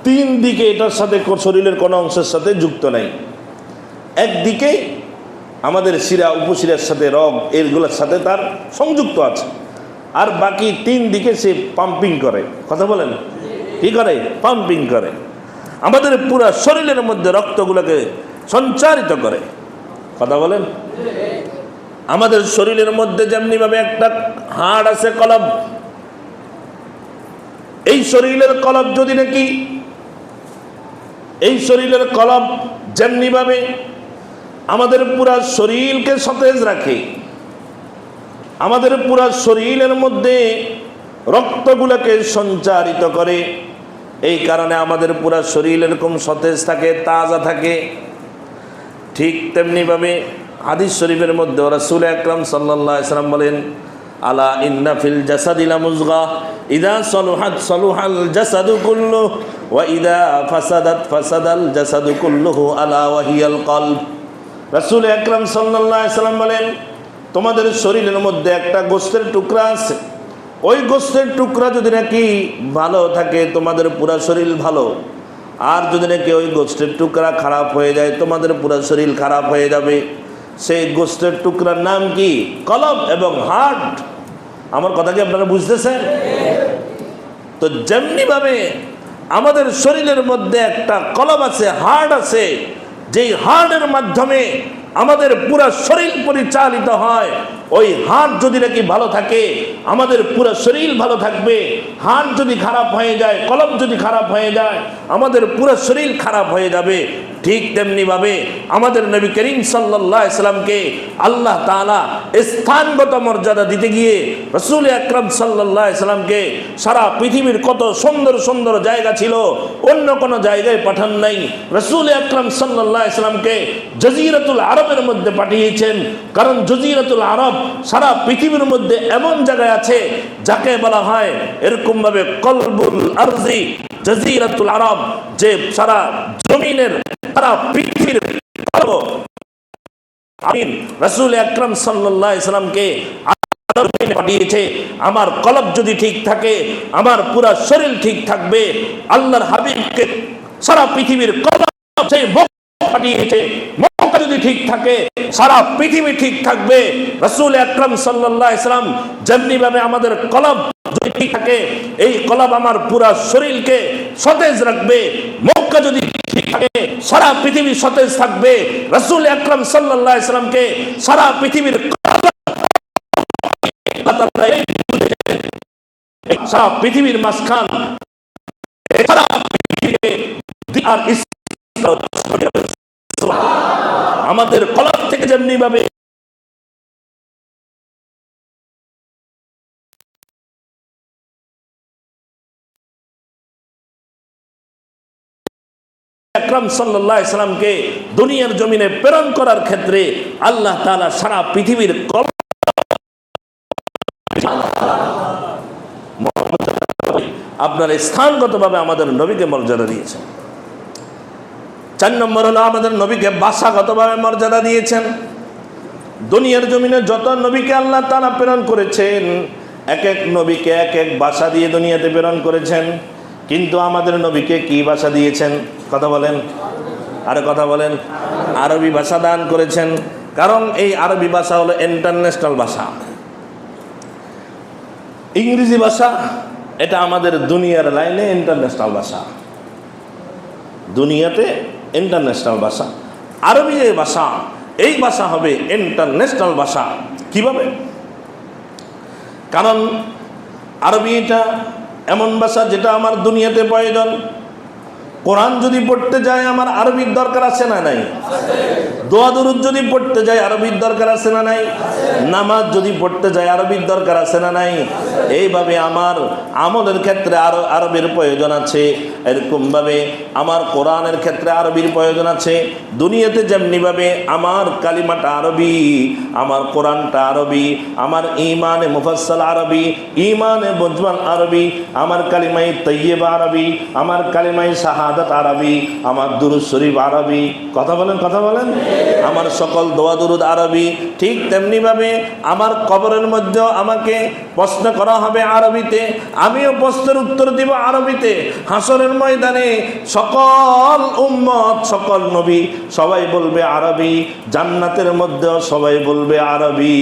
3 দিকে এটার সাথে শরীরের কোনো অংশের সাথে যুক্ত নাই। একদিকে আমাদের শিরা, উপশিরার সাথে রগ, এগুলোর সাথে তার সংযুক্ত আছে, আর বাকি 3 দিকে সে পাম্পিং করে। কথা বলেন, কি করে? পাম্পিং করে। আমাদের পুরো শরীরের মধ্যে রক্তগুলোকে সঞ্চারিত করে। কথা বলেন। আমাদের শরীরের মধ্যে যেমনিভাবে একটা হাড় আছে, কলব, এই শরীরের কলব যদি নাকি, এই শরীরের কলব যেমনিভাবে আমাদের পুরা শরীরকে সতেজ রাখে, আমাদের পুরা শরীরের মধ্যে রক্তগুলোকে সঞ্চারিত করে। এই কারণে আমাদের পুরা শরীর এরকম সতেজ থাকে, তাজা থাকে। ঠিক তেমনিভাবে হাদিস শরীফের মধ্যে রাসূল আকরাম সাল্লাল্লাহু আলাইহি ওয়াসাল্লাম বলেন, আলা ইন্না ফিল জাসাদি লামুযগা ইযা সালুহাত সালুহাল জাসাদু কুল্লুহু ওয়া ইযা ফাসাদাত ফাসাদাল জাসাদু কুল্লুহু আলা ওয়া হিয়াল কলব। রাসূল আকরাম সাল্লাল্লাহু আলাইহি ওয়াসাল্লাম বলেন, তোমাদের শরীরের মধ্যে একটা গোশতের টুকরা আছে, ওই গোশতের টুকরা যদি নাকি ভালো থাকে তোমাদের পুরা শরীর ভালো, আর যদি নাকি ওই গোশতের টুকরা খারাপ হয়ে যায় তোমাদের পুরা শরীর খারাপ হয়ে যাবে। সেই গোশতের টুকরার নাম কি? কলব এবং হার্ট। আমার কথা কি আপনারা বুঝতেছেন? তো যেমনিভাবে আমাদের শরীরের মধ্যে একটা কলব আছে, হার্ট আছে, যেই হার্টের মাধ্যমে আমাদের পুরা শরীর পরিচালিত হয়। ওই হার্ট যদি নাকি ভালো থাকে আমাদের পুরো শরীর ভালো থাকবে। হার্ট যদি খারাপ হয়ে যায়, কলব যদি খারাপ হয়ে যায় আমাদের পুরো শরীর খারাপ হয়ে যাবে। ঠিক তেমনিভাবে আমাদের নবী করিম সাল্লাল্লাহু আলাইহি সাল্লামকে আল্লাহ তাআলা স্থানগত মর্যাদা দিতে গিয়ে রাসূল আকরাম সাল্লাল্লাহু আলাইহি সাল্লামকে সারা পৃথিবীর কত সুন্দর সুন্দর জায়গা ছিল, অন্য কোনো জায়গায় পাঠান নাই। রাসূল আকরাম সাল্লাল্লাহু আলাইহি সাল্লামকে জজিরাতুল আরবের মধ্যে পাঠিয়েছেন, কারণ জজিরাতুল আরব সারা পৃথিবীর মধ্যে এমন জায়গায় আছে যাকে বলা হয় এরকম ভাবে কলবুল আরজি জজিরাতুল আরব, যে সারা জমিনের সারা পৃথিবীর কলব। আমিন রাসূল আকরাম সাল্লাল্লাহু আলাইহি সাল্লামকে পাঠিয়েছে। আমার কলব যদি ঠিক থাকে আমার পুরা শরীর ঠিক থাকবে। আল্লাহর হাবিবকে সারা পৃথিবীর কলব সেই পাঠিয়েছে। মক্কা যদি ঠিক থাকে সারা পৃথিবী ঠিক থাকবে। রাসূল আকরাম সাল্লাল্লাহু আলাইহি সাল্লাম যেমনি ভাবে আমাদের কলব যদি ঠিক থাকে, এই কলব আমার পুরা শরীরকে সতেজ রাখবে। মক্কা যদি ঠিক থাকে সারা পৃথিবী সতেজ থাকবে। রাসূল আকরাম সাল্লাল্লাহু আলাইহি সাল্লামকে সারা পৃথিবীর সারা পৃথিবীর মাঝখান আমাদের কলব থেকে যেমনি ভাবে আকরাম সাল্লাল্লাহু আলাইহি সাল্লামকে দুনিয়ার জমিনে প্রেরণ করার ক্ষেত্রে আল্লাহ তাআলা সারা পৃথিবীর কলব আপনার স্থানগতভাবে আমাদের নবীকে মর্যাদা দিয়েছেন। 4 নম্বর হলো আমাদের নবীকে ভাষাগতভাবে মর্যাদা দিয়েছেন। দুনিয়ার জমিনে যত নবীকে আল্লাহ তাআলা প্রেরণ করেছেন এক এক নবীকে এক এক ভাষা দিয়ে দুনিয়াতে প্রেরণ করেছেন, কিন্তু আমাদের নবীকে কি ভাষা দিয়েছেন? কথা বলেন, আরে কথা বলেন। আরবি ভাষা দান করেছেন, কারণ এই আরবি ভাষা হলো ইন্টারন্যাশনাল ভাষা। ইংরেজি ভাষা এটা আমাদের দুনিয়ার লাইনে ইন্টারন্যাশনাল ভাষা, দুনিয়াতে ইন্টারন্যাশনাল ভাষা। আরবি যে ভাষা, এই ভাষা হবে ইন্টারন্যাশনাল ভাষা। কিভাবে? কারণ আরবি এটা এমন ভাষা যেটা আমার দুনিয়াতে প্রয়োজন। কোরআন যদি পড়তে যায় আমার আরবির দরকার আছে না নাই? দোয়া দরুদ যদি পড়তে যায় আরবির দরকার আছে না নাই? নামাজ যদি পড়তে যায় আরবির দরকার আছে না নাই? এইভাবে আমার আমলের ক্ষেত্রে আরবির প্রয়োজন আছে। এরকমভাবে আমার কোরআনের ক্ষেত্রে আরবির প্রয়োজন আছে। দুনিয়াতে যেমনিভাবে আমার কালিমাটা আরবি, আমার কোরআনটা আরবি, আমার ঈমানে মুফাসসাল আরবি, ঈমানে মুজমাল আরবি, আমার কালিমায়ে তাইয়্যিবা আরবি, আমার কালিমায়ে শাহাদাত আরবি, আমার দুরূদ শরীফ আরবি। কথা বলেন, কথা বলেন। আমার সকল দোয়া দুরূদ আরবি। ঠিক তেমনিভাবে আমার কবরের মধ্যেও আমাকে প্রশ্ন করা হবে আরবিতে, আমিও প্রশ্নের উত্তর দিব আরবিতে। হাসরের ময়দানে সকল উম্মত, সকল নবী সবাই বলবে আরবি, জান্নাতের মধ্যেও সবাই বলবে আরবি।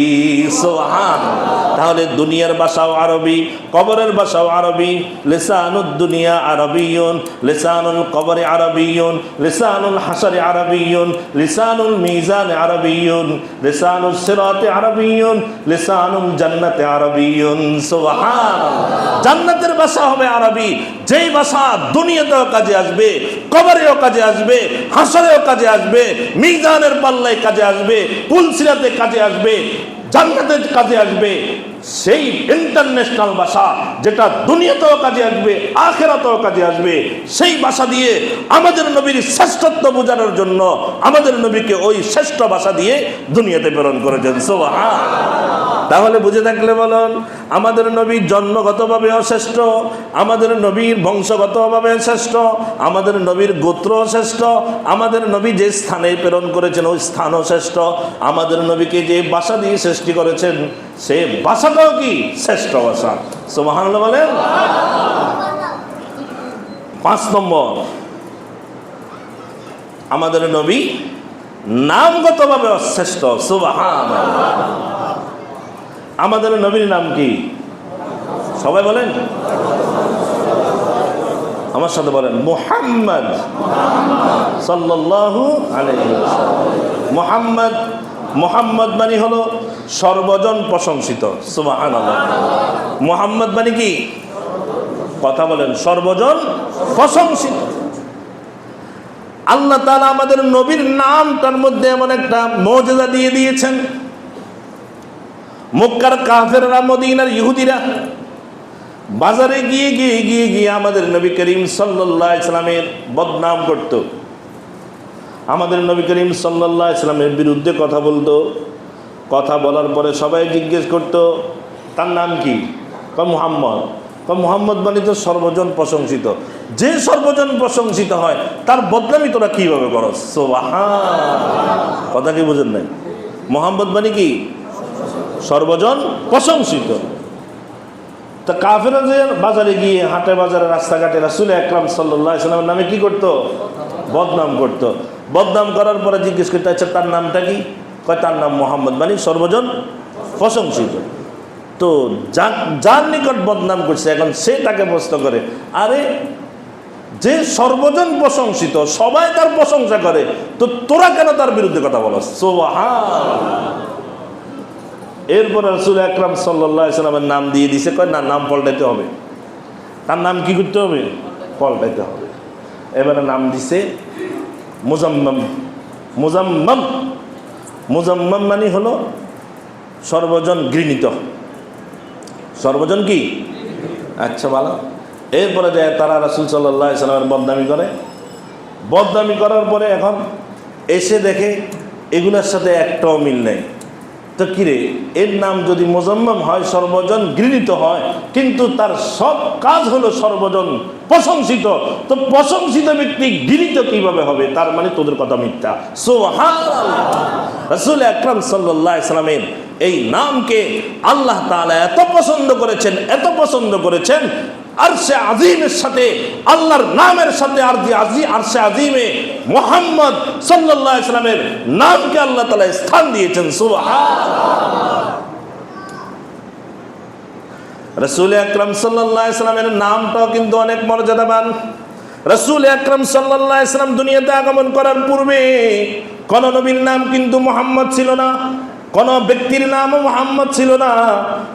সুবহানাল্লাহ। তাহলে দুনিয়ার ভাষাও আরবি, কবরের ভাষাও আরবি। লিসানুদ দুনিয়া আরবিয়ুন, লিসানুল কবরে আরবিয়ুন, লিসানুল হাসরে আরবিয়ুন, লিসানুল মিজান আরবিয়ুন, লিসানুস সিরাতে আরবিয়ুন, লিসানুল জান্নাতে আরবিয়ুন। সুবহানাল্লাহ। জান্নাতের ভাষা হবে আরবি, যেই ভাষা দুনিয়াতেও কাজে আসবে, কবরেও কাজে আসবে, হাসরেও কাজে আসবে, মিজানের পাল্লায় কাজে আসবে, পুলসিরাতে কাজে আসবে। জান্নাতের কাজে আসবে, সেই ইন্টারন্যাশনাল ভাষা যেটা দুনিয়াতেও কাজে আসবে, আখিরাতেও কাজে আসবে, সেই ভাষা দিয়ে আমাদের নবীর শ্রেষ্ঠত্ব বোঝানোর জন্য আমাদের নবীকে ওই শ্রেষ্ঠ ভাষা দিয়ে দুনিয়াতে প্রেরণ করেছেন। সুবহানাল্লাহ। তাহলে বুঝে থাকলে বলুন, আমাদের নবী জন্মগতভাবে শ্রেষ্ঠ, আমাদের নবীর বংশগতভাবে শ্রেষ্ঠ, আমাদের নবীর গোত্র শ্রেষ্ঠ, আমাদের নবী যে স্থানে প্রেরণ করেছেন ওই স্থানও শ্রেষ্ঠ, আমাদের নবীকে যে ভাষা দিয়ে সৃষ্টি করেছেন সে ভাষাটাও কি শ্রেষ্ঠ ভাষা। সুবহানাল্লাহ বলেন। 5 নম্বর, আমাদের নবী নামগতভাবে শ্রেষ্ঠ। সুবহানাল্লাহ। আমাদের নবীর নাম কি? সবাই বলেন, আমার সাথে বলেন, মুহাম্মদ সাল্লাল্লাহু আলাইহি ওয়াসাল্লাম। মুহাম্মদ, মুহাম্মদ মানে হলো সর্বজন প্রশংসিত। সুবহানাল্লাহ। মুহাম্মদ মানে কি? কথা বলেন, সর্বজন প্রশংসিত। আল্লাহ তাআলা আমাদের নবীর নামটার মধ্যে এমন একটা মুজিজা দিয়ে দিয়েছেন, মক্কার কাফেররা, মদিনার ইহুদিরা বাজারে গিয়ে গিয়ে গিয়ে গিয়ে আমাদের নবী করিম সাল্লাল্লাহু আলাইহি সাল্লামের বদনাম করত, আমাদের নবী করিম সাল্লাল্লাহু আলাইহি সাল্লামের বিরুদ্ধে কথা বলতো। কথা বলার পরে সবাই জিজ্ঞেস করতো তার নাম কি? মুহাম্মদ। মুহাম্মদ মানে তো সর্বজন প্রশংসিত। যে সর্বজন প্রশংসিত হয় তার বদনামি তোরা কিভাবে করো? সুবহানাল্লাহ। কথা কি বুঝেন নাই? মুহাম্মদ মানে কি? সর্বজন প্রশংসিত। তা কাফেররা যে বাজারে গিয়ে হাটে বাজারে রাস্তাঘাটে রাসূল আকরাম সাল্লাল্লাহু আলাইহি ওয়াসাল্লামের নামে কি করতো? বদনাম করতো। বদনাম করার পরে জিজ্ঞেস করতে, আচ্ছা তার নামটা কি? কয় তার নাম মুহাম্মদ, মানে সর্বজন প্রশংসিত। তো যার নিকট বদনাম করছে এখন সে তাকে প্রশ্ন করে, আরে যে সর্বজন প্রশংসিত, সবাই তার প্রশংসা করে, তো তোরা কেন তার বিরুদ্ধে কথা বলস? সুবহানাল্লাহ। এরপরে রাসূল আকরাম সাল্লাল্লাহু আলাইহি ওয়াসাল্লামের নাম দিয়ে দিছে, কয় না, নাম পাল্টাইতে হবে। তার নাম কি করতে হবে? পাল্টাইতে হবে। এবারে নাম দিছে মুজাম্মাম। মুজাম্মাম, মুজাম্মাম মানে হলো সর্বজন ঘৃণিত। সর্বজন কি? আচ্ছা ভালো। এরপরে যায় তারা রাসূল সাল্লাল্লাহু আলাইহি ওয়াসাল্লামের বদনামি করে। বদনামি করার পরে এখন এসে দেখে এগুলোর সাথে একটাও মিল নেই। তো কিরে, এর নাম যদি মুজাম্মাম হয়, সর্বজন ঘৃণিত হয়, কিন্তু তার সব কাজ হলো সর্বজন প্রশংসিত, তো প্রশংসিত ব্যক্তি ঘৃণিত কিভাবে হবে? তার মানে তোদের কথা মিথ্যা। সুবহানাল্লাহ। রাসূল আকরাম সাল্লাল্লাহু আলাইহি ওয়াসাল্লামের এই নামকে আল্লাহ তাআলা এত পছন্দ করেছেন, এত পছন্দ করেছেন, আরশে আজিমের সাথে, আল্লাহর নামের সাথে আরশে আজিমে মুহাম্মদ সাল্লাল্লাহু আলাইহি ওয়াসাল্লামের নামকে আল্লাহ তাআলা স্থান দিয়েছেন। সুবহানাল্লাহ। রাসূল আকরাম সাল্লাল্লাহু আলাইহি ওয়াসাল্লামের নামটাও কিন্তু অনেক মর্যাদাবান। রাসূল আকরাম সাল্লাল্লাহু আলাইহি ওয়াসাল্লাম দুনিয়াতে আগমন করার পূর্বে কোন নবীর নাম কিন্তু মুহাম্মদ ছিল না, কোন ব্যক্তির নামও মুহাম্মদ ছিল না।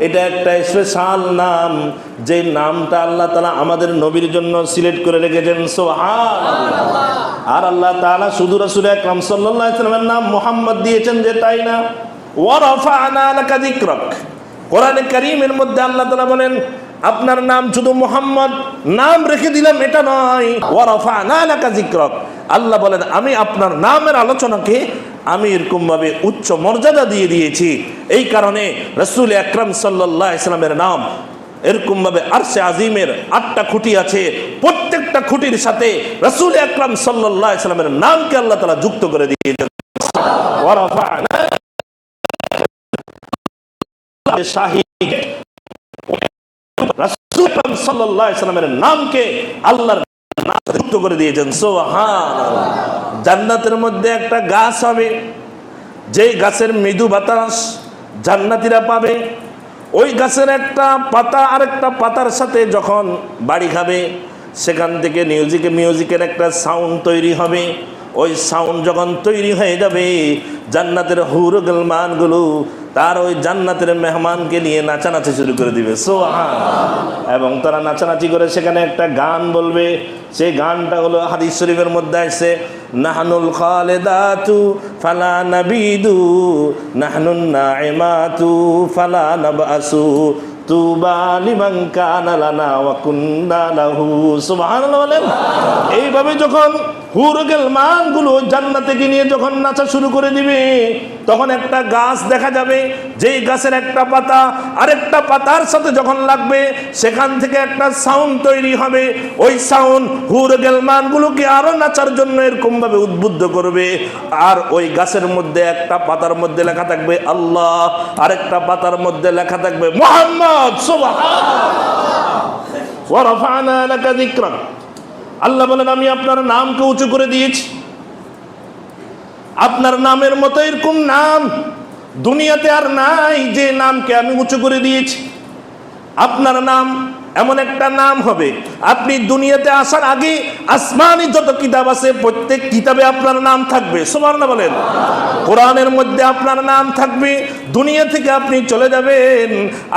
এটা একটা স্পেশাল নাম, যে নামটা আল্লাহ তাআলা আমাদের নবীর জন্য সিলেক্ট করে রেখেছেন। সুবহানাল্লাহ। আর আল্লাহ তাআলা শুধু রাসূল আকরাম সাল্লাল্লাহু আলাইহি ওয়াসাল্লামের নাম মুহাম্মদ দিয়েছেন যে তাই না, ওয়া রাফা'না লাকা যিকরাক। কোরআনে কারীমের মধ্যে আল্লাহ তাআলা বলেন, আপনার নাম শুধু মুহাম্মদ নাম রেখে দিলাম এটা নয়, ওয়া রাফা'না লাকা যিকরাক। আল্লাহ বলেন আমি আপনার নামের আলোচনাকে আমি এরকম ভাবে উচ্চ মর্যাদা দিয়ে দিয়েছি। এই কারণে রাসূল আকরাম সাল্লাল্লাহু আলাইহি ওয়াসাল্লামের নাম এরকম ভাবে আরশে আজিমের 8টা খুঁটি আছে, প্রত্যেকটা খুঁটির সাথে রাসূল আকরাম সাল্লাল্লাহু আলাইহি ওয়াসাল্লামের নামকে আল্লাহ তাআলা যুক্ত করে দিয়েছেন। ওয়া রাফা'না শাহীদ, রাসূল আকরাম সাল্লাল্লাহু আলাইহি ওয়াসাল্লামের নামকে আল্লাহর নাম যুক্ত করে দিয়েছেন। সুবহানাল্লাহ। জান্নাতের মধ্যে একটা গাছ হবে, যেই গাছের মৃদু বাতাস জান্নাতীরা পাবে। ওই গাছের একটা পাতা আরেকটা পাতার সাথে যখন বাড়ি খাবে, সেখান থেকে মিউজিকের একটা সাউন্ড তৈরি হবে। ওই সাউন্ড যখন তৈরি হয়ে যাবে, জান্নাতের হুর গলমানগুলো তার ওই জান্নাতের মেহমানকে নিয়ে নাচানাচি শুরু করে দিবে সুবহানাল্লাহ। এবং তারা নাচানাচি করে সেখানে একটা গান বলবে, সেই গানটা হলো হাদিস শরীফের মধ্যে আছে, নাহনুল খালিদাতু ফালা নাবিদু নাহনুন নাইমাতু ফালা নাবাসু তুবা লিমান কানা লানা ওয়া কুন্না লাহু। সুবহানাল্লাহ বলেন। এইভাবে যখন হুরুল মানগুলো জান্নাতে নিয়ে যখন নাচা শুরু করে দিবে, তখন একটা গাছ দেখা যাবে, যেই গাছের একটা পাতা আরেকটা পাতার সাথে যখন লাগবে, সেখান থেকে একটা সাউন্ড তৈরি হবে। ওই সাউন্ড হুরুল মানগুলোকে আরো নাচার জন্য এরকম ভাবে উদ্বুদ্ধ করবে। আর ওই গাছের মধ্যে একটা পাতার মধ্যে লেখা থাকবে আল্লাহ, আরেকটা পাতার মধ্যে লেখা থাকবে মুহাম্মদ। সুবহানাল্লাহ। ওয়া রাফা'না লাকা যিকরাক। আল্লাহ বলেন, আমি আপনার নামকে উঁচু করে দিয়েছি। আপনার নামের মতো এরকম নাম দুনিয়াতে আর নাই যে নামকে আমি উঁচু করে দিয়েছি। আপনার নাম এমন একটা নাম হবে, আপনি দুনিয়াতে আসার আগে আসমানি যত কিতাব আছে প্রত্যেক কিতাবে আপনার নাম থাকবে। সুবহানাল্লাহ বলেন। কোরআনের মধ্যে আপনার নাম থাকবে। দুনিয়া থেকে আপনি চলে যাবেন,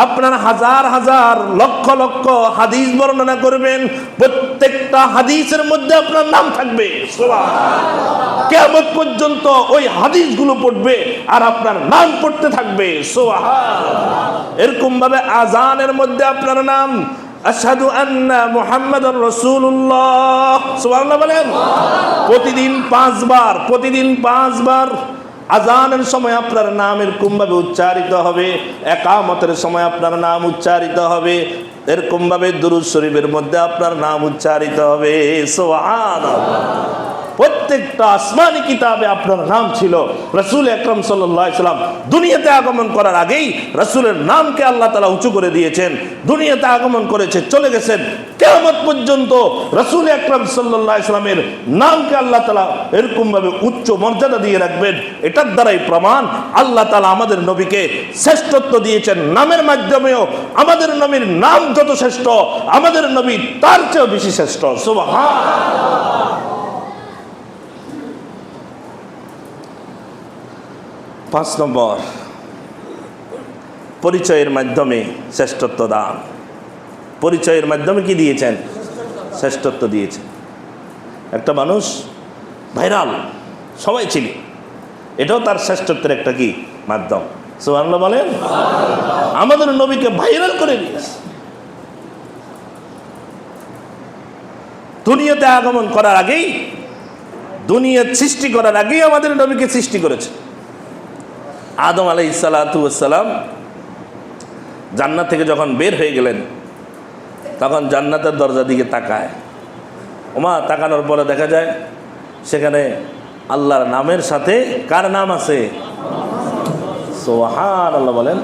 আপনার হাজার হাজার লক্ষ লক্ষ হাদিস বর্ণনা করবেন, প্রত্যেকটা হাদিসের মধ্যে আপনার নাম থাকবে। সুবহানাল্লাহ। কিয়ামত পর্যন্ত ওই হাদিসগুলো পড়বে আর আপনার নাম পড়তে থাকবে। সুবহানাল্লাহ। এরকম ভাবে আযানের মধ্যে আপনার নাম, আশহাদু আন্না মুহাম্মাদুর রাসূলুল্লাহ। সুবহানাল্লাহ বলেন। প্রতিদিন 5 বার আযানের সময় আপনার নাম এরকম ভাবে উচ্চারিত হবে, ইকামতের সময় আপনার নাম উচ্চারিত হবে, এরকম ভাবে দুরূদ শরীফের মধ্যে আপনার নাম উচ্চারিত হবে। সুবহানাল্লাহ। প্রত্যেকটা আসমানি কিতাবে আপনার নাম ছিল। রাসূল আকরাম সাল্লাল্লাহু আলাইহি সাল্লাম দুনিয়াতে আগমন করার আগেই রাসূলের নামকে আল্লাহ তাআলা উঁচু করে দিয়েছেন। দুনিয়াতে আগমন করেছে, চলে গেছেন, কিয়ামত পর্যন্ত রাসূল আকরাম সাল্লাল্লাহু আলাইহি সাল্লামের নামকে আল্লাহ তাআলা এরকম ভাবে উচ্চ মর্যাদা দিয়ে রাখবেন। এটার দ্বারাই প্রমাণ আল্লাহ তাআলা আমাদের নবীকে শ্রেষ্ঠত্ব দিয়েছেন নামের মাধ্যমেও। আমাদের নবীর নাম যত শ্রেষ্ঠ, আমাদের নবী তার চেয়েও বেশি শ্রেষ্ঠ। সুবহানাল্লাহ। 5 নম্বর, পরিচয়ের মাধ্যমে শ্রেষ্ঠত্ব দান। পরিচয়ের মাধ্যমে কি দিয়েছেন? শ্রেষ্ঠত্ব দিয়েছেন। একটা মানুষ ভাইরাল, সবাই চিনি, এটাও তার শ্রেষ্ঠত্বের একটা কি মাধ্যম। সুবহানাল্লাহ বলেন। আমাদের নবীকে ভাইরাল করে দিয়েছে। দুনিয়াতে আগমন করার আগেই, দুনিয়া সৃষ্টি করার আগেই আমাদের নবীকে সৃষ্টি করেছে। আদম আলাইহিস সালাতু ওয়াস সালাম জান্নাত থেকে যখন বের হয়ে গেলেন, তখন জান্নাতের দরজার দিকে তাকায়। ওমা তাকানোর পরে দেখা যায় সেখানে আল্লাহর নামের সাথে কার নাম আছে? সুবহানাল্লাহ বলেন।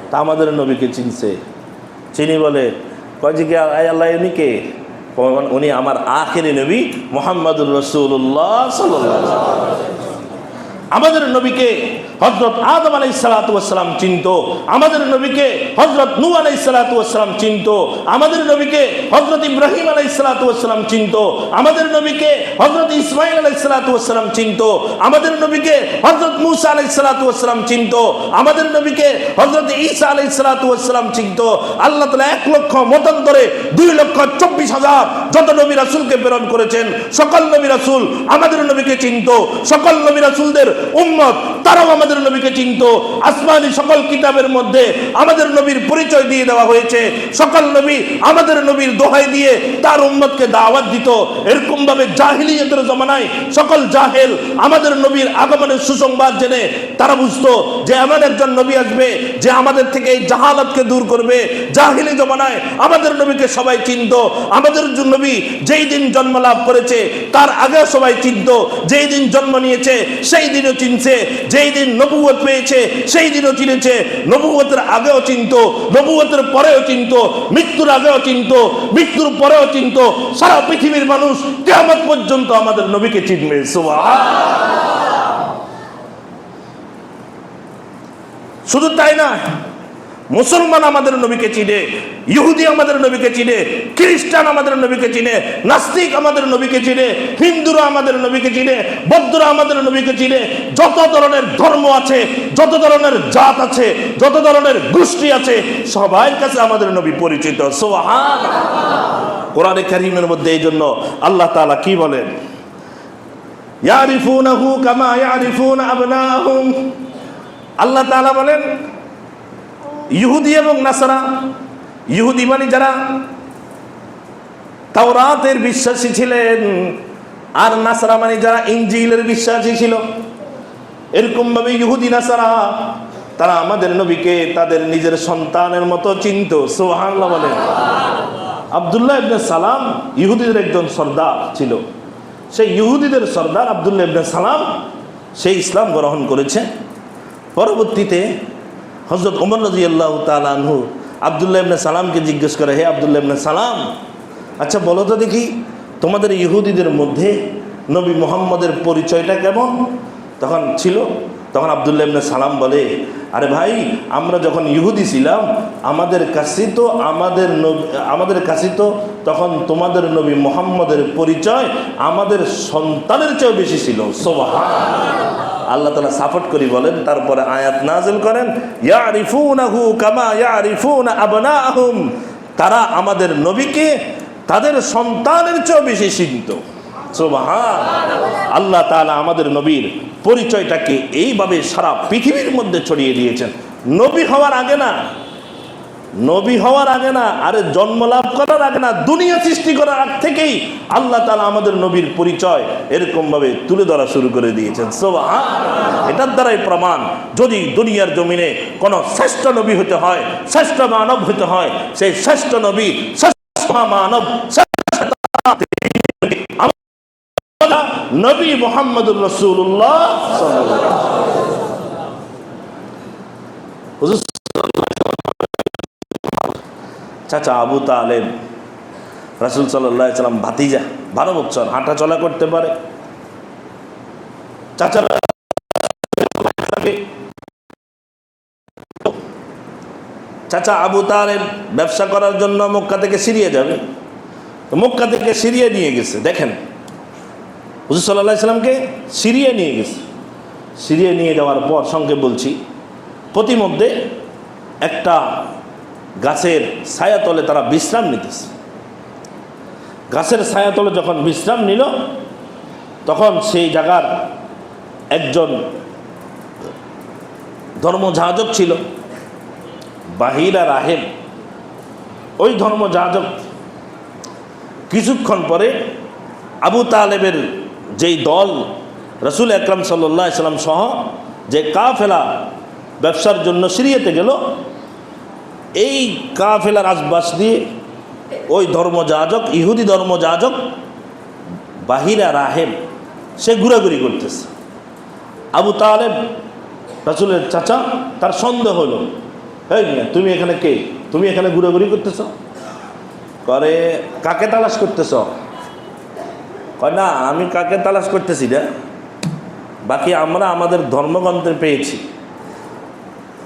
তা আমাদের নবীকে চিনছে, চিনি বলে কয় যে আল্লাহ উনি কে? উনি আমার আখিরি নবী মুহাম্মাদুর রাসূলুল্লাহ সাল্লাল্লাহু আলাইহি ওয়াসাল্লাম। আমাদের নবীকে হযরত আদম আলাইহিস সালাতু ওয়াস সালাম চিনতো, আমাদের নবীকে হযরত নূহ আলাইহিস সালাতু ওয়াস সালাম চিনতো, আমাদের নবীকে হযরত ইব্রাহিম আলাইহিস সালাতু ওয়াস সালাম চিনতো, আমাদের নবীকে হযরত ইসমাঈল আলাইহিস সালাতু ওয়াস সালাম চিনতো, আমাদের নবীকে হযরত মূসা আলাইহিস সালাতু ওয়াস সালাম চিনতো, আমাদের নবীকে হযরত ঈসা আলাইহিস সালাতু ওয়াস সালাম চিনতো। আল্লাহ তাআলা 1 লক্ষ মতান্তরে 2,24,000 যত নবী রাসূলকে প্রেরণ করেছেন, সকল নবী রাসূল আমাদের নবীকে চিনতো। সকল নবী রাসূলদের উম্মত তারাও আমাদের নবীকে চিনতো। আসমানি সকল কিতাবের মধ্যে আমাদের নবীর পরিচয় দিয়ে দেওয়া হয়েছে। সকল নবী আমাদের নবীর দোহাই দিয়ে তার উম্মতকে দাওয়াত দিত। এরকম ভাবে জাহিলিয়াতের জমানায় সকল জাহেল আমাদের নবীর আগমনের সুসংবাদ জেনে তারা বুঝতো যে এমন একজন নবী আসবে যে আমাদের থেকে এই জাহালাতকে দূর করবে। জাহিলি জমানায় আমাদের নবীকে সবাই চিনতো। আমাদের নবী যেই দিন জন্ম লাভ করেছে তার আগে সবাই চিনতো, যেই দিন জন্ম নিয়েছে সেই দিনও চিনছে, যেই দিন নবুয়ত পেয়েছে সেই দিনও চিনেছে, নবুয়তের আগেও চিনতো, নবুয়তের পরেও চিনতো, মৃত্যুর আগেও চিনতো, মৃত্যুর পরেও চিনতো। সারা পৃথিবীর মানুষ কিয়ামত পর্যন্ত আমাদের নবীকে চিনবে। সুবহানাল্লাহ। শুধু তাই না, মুসলমান আমাদের নবীকে চিনে, ইহুদি আমাদের নবীকে চিনে, খ্রিস্টান আমাদের নবীকে চিনে, নাস্তিক আমাদের নবীকে চিনে, হিন্দুরা আমাদের নবীকে চিনে, বৌদ্ধরা আমাদের নবীকে চিনে। যত ধরনের ধর্ম আছে, যত ধরনের জাত আছে, যত ধরনের গোষ্ঠী আছে, সবার কাছে আমাদের নবী পরিচিত। সুবহানাল্লাহ। কোরআনে কারীমের মধ্যে এই জন্য আল্লাহ তাআলা কি বলেন? ইয়ারিফুনাহু কামা ইয়ারিফুনা আবনাহুম। আল্লাহ তাআলা বলেন ইহুদি এবং নাসারা, ইহুদি মানে যারা তাওরাতের বিশ্বাসী ছিলেন, আর নাসারা মানে যারা ইনজিলের বিশ্বাসী ছিল, এরকম ভাবে ইহুদি নাসারা তারা আমাদের নবীকে তাদের নিজের সন্তানের মতো চিনত। সুবহানাল্লাহ বলেন। আব্দুল্লাহ ইবনে সালাম ইহুদিদের একজন সর্দার ছিল। সেই ইহুদিদের সর্দার আব্দুল্লাহ ইবনে সালাম সেই ইসলাম গ্রহণ করেছে। পরবর্তীতে হযরত ওমর রাদিয়াল্লাহু তাআলা আনহু আব্দুল্লাহ ইবনে সালামকে জিজ্ঞেস করে, হে আব্দুল্লাহ ইবনে সালাম, আচ্ছা বলো তো দেখি তোমাদের ইহুদিদের মধ্যে নবী মুহাম্মদের পরিচয়টা কেমন তখন আব্দুল্লাহ ইবনে সালাম বলে, আরে ভাই, আমরা যখন ইহুদি ছিলাম আমাদের কাছে তো তখন তোমাদের নবী মুহাম্মদের পরিচয় আমাদের সন্তানের চেয়েও বেশি ছিল। সুবহানাল্লাহ। আল্লাহ তাআলা সাপোর্ট করি বলেন, তারপরে আয়াত নাযিল করেন, ইয়ারিফুনাহু কামা ইয়ারিফুনা আবনাহুম। তারা আমাদের নবীকে তাদের সন্তানের চেয়েও বেশি চিনত। সুবহানাল্লাহ। আল্লাহ তাআলা আমাদের নবীর পরিচয়টাকে এইভাবে সারা পৃথিবীর মধ্যে ছড়িয়ে দিয়েছেন। নবী হওয়ার আগে না, আরে জন্ম লাভ করার আগে না, দুনিয়া সৃষ্টি করার আগ থেকেই আল্লাহ তাআলা আমাদের নবীর পরিচয় এরকম ভাবে তুলে ধরা শুরু করে দিয়েছেন। সুবহানাল্লাহ। এটার দ্বারাই প্রমাণ, যদি দুনিয়ার জমিনে কোন শ্রেষ্ঠ নবী হতে হয়, শ্রেষ্ঠ মানব হতে হয়, সেই শ্রেষ্ঠ নবী, শ্রেষ্ঠ মানব, নবী মুহাম্মদুর রাসূলুল্লাহ সাল্লাল্লাহু আলাইহি ওয়াসাল্লাম। চাচা আবু তালেব রাসূল সাল্লাল্লাহু আলাইহি ওয়াসাল্লাম ভাতিজা, 12 বছর হাঁটা চলা করতে পারে। চাচা আবু তালেব ব্যবসা করার জন্য মক্কা থেকে সিরিয়া যাবে, তো মক্কা থেকে সিরিয়া নিয়ে গেছে। দেখেন, হুজুর সাল্লাল্লাহু আলাইহি ওয়াসাল্লামকে সিরিয়া নিয়ে গেছে। সিরিয়া নিয়ে যাওয়ার পর, সঙ্গে বলছি, প্রতিমধ্যে একটা গাছের ছায়াতলে তারা বিশ্রাম নিতেছে। গাছের ছায়াতলে যখন বিশ্রাম নিল, তখন সেই জায়গার একজন ধর্মযাজক ছিল, বাহিরা রাহেব। ওই ধর্মযাজক কিছুক্ষণ পরে আবু তালেবের যেই দল রাসূল আকরাম সাল্লাল্লাহু আলাইহি ওয়াসাল্লাম সহ যে কাফেলা ব্যবসার জন্য সিরিয়াতে গেল, এই কাফেলার আশপাশ দিয়ে ওই ধর্মযাজক, ইহুদি ধর্মযাজক বাহিরা রাহেব, সে ঘোরাঘুরি করতেছে। আবু তালেব রাসূলের চাচা, তার সন্দেহ হলো, এই মিয়া, তুমি এখানে কে? তুমি এখানে ঘোরাঘুরি করতেছ? করে, কাকে তালাশ করতেছ? কয়, না, আমি কাকে তালাশ করতেছি না, বাকি আমরা আমাদের ধর্মগ্রন্থে পেয়েছি।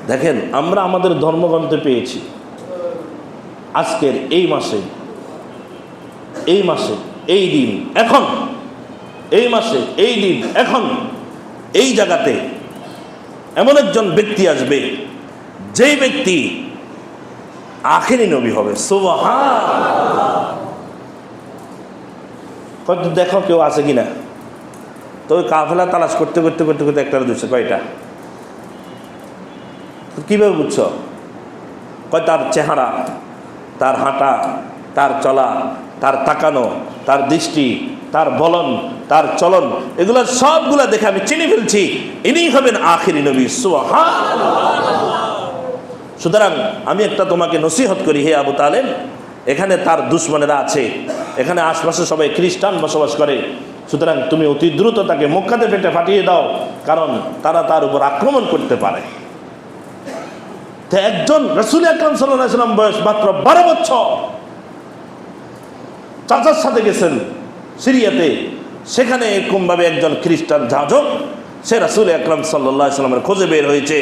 দেখেন, আমরা আমাদের ধর্মগ্রন্থে পেয়েছি আজকের এই মাসে, এই দিন, এখন, এই মাসে, এই দিন, এখন, এই জায়গাতে এমন একজন ব্যক্তি আসবে, যেই ব্যক্তি আখেরি নবী হবে। সুবহানাল্লাহ। কত দেখো কেউ আছে কিনা। তো ওই কাফেলা তালাশ করতে একটা দুশো, কয়টা? কীভাবে বুঝছো? কয়, তার চেহারা, তার হাঁটা, তার চলা, তার তাকানো, তার দৃষ্টি, তার বলন, তার চলন, এগুলো সবগুলা দেখে আমি চিনি ফেলছি ইনি হবেন আখেরি নবী। সুবহানাল্লাহ। সুতরাং আমি একটা তোমাকে নসিহত করি, হে আবু তালেব, এখানে তার দুশ্মনেরা আছে, এখানে আশপাশে সবাই খ্রিস্টান বসবাস করে, সুতরাং তুমি অতি দ্রুত তাকে মক্কাতে পেটে ফাটিয়ে দাও, কারণ তারা তার উপর আক্রমণ করতে পারে। তো একজন রাসূল আকরাম সাল্লাল্লাহু আলাইহি ওয়াসাল্লাম বয়স মাত্র 12 বছর, চাচার সাথে গেছেন সিরিয়াতে, সেখানে এরকমভাবে একজন খ্রিস্টান যাজক, সে রাসূল আকরাম সাল্লাল্লাহু আলাইহি ওয়াসাল্লামের খোঁজে বের হয়েছে,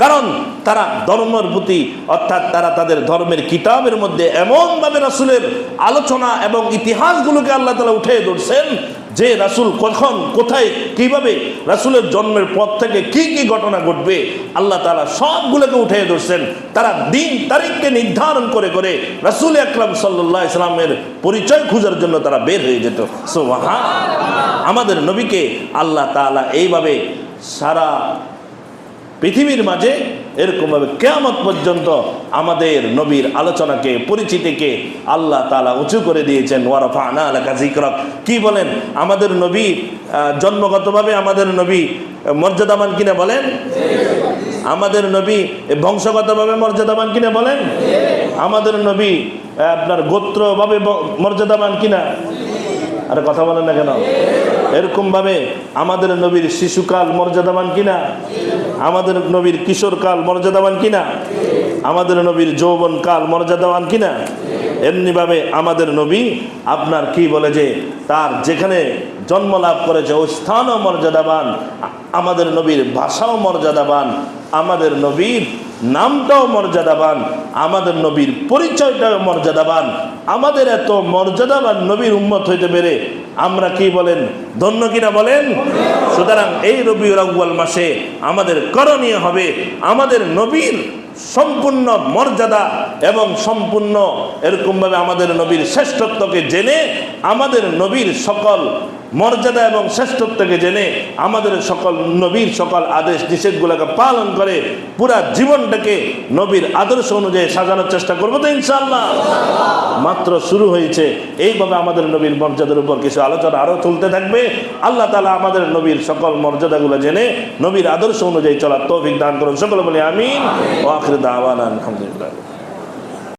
কারণ তারা ধর্মের প্রতি অর্থাৎ তারা তাদের ধর্মের কিতাবের মধ্যে এমনভাবে রাসূলের আলোচনা এবং ইতিহাসগুলোকে আল্লাহ তাআলা উঠে ধরছেন যে রাসূল কখন কোথায় কিভাবে রাসূলের জন্মের পর থেকে কি কি ঘটনা ঘটবে আল্লাহ তাআলা সবগুলোকে উঠে ধরছেন। তারা দিন তারিখকে নির্ধারণ করে করে রাসূল আকরাম সাল্লাল্লাহু আলাইহি সাল্লামের পরিচয় খোঁজার জন্য তারা বের হয়ে যেত। সুবহানাল্লাহ। আমাদের নবীকে আল্লাহ তাআলা এইভাবে সারা পৃথিবীর মাঝে এরকমভাবে কিয়ামত পর্যন্ত আমাদের নবীর আলোচনাকে পরিচিতিকে আল্লাহ তাআলা উঁচু করে দিয়েছেন। ওয়া রাফা'না লাকা যিকরাক। কি বলেন? আমাদের নবী জন্মগতভাবে আমাদের নবী মর্যাদাবান কিনা বলেন? আমাদের নবী বংশগতভাবে মর্যাদাবান কিনা বলেন? আমাদের নবী আপনার গোত্রভাবে মর্যাদাবান কিনা? আরে কথা বলেন না কেন? এরকম ভাবে আমাদের নবীর শিশুকাল মর্যাদাবান কিনা? আমাদের নবীর কিশোরকাল মর্যাদাবান কিনা? আমাদের নবীর যৌবনকাল মর্যাদাবান কিনা? এমনিভাবে আমাদের নবী আপনার কি বলে যে তার যেখানে জন্ম লাভ করেছে ওই স্থানও মর্যাদাবান, আমাদের নবীর ভাষাও মর্যাদাবান, আমাদের নবীর নামটাও মর্যাদাবান, আমাদের নবীর পরিচয়টাও মর্যাদাবান। আমাদের এত মর্যাদাবান নবীর উম্মত হইতে পেরে আমরা কি বলেন ধন্য কিনা বলেন? সুতরাং এই রবিউল আউয়াল মাসে আমাদের করণীয় হবে আমাদের নবীর সম্পূর্ণ মর্যাদা এবং সম্পূর্ণ এরকমভাবে আমাদের নবীর শ্রেষ্ঠত্বকে জেনে আমাদের নবীর সকল মর্যাদা এবং শ্রেষ্ঠত্বকে জেনে আমাদের সকল নবীর সকল আদেশ নিষেধগুলোকে পালন করে পুরা জীবনটাকে নবীর আদর্শ অনুযায়ী সাজানোর চেষ্টা করবো তো ইনশাআল্লাহ। মাত্র শুরু হয়েছে। এইভাবে আমাদের নবীর মর্যাদার উপর কিছু আলোচনা আরও চলতে থাকবে। আল্লাহ তাআলা আমাদের নবীর সকল মর্যাদাগুলো জেনে নবীর আদর্শ অনুযায়ী চলার তৌফিক দান করুন। সকলে বলি আমিন। ওয়া আখিরু দাওয়ানা আলহামদুলিল্লাহ।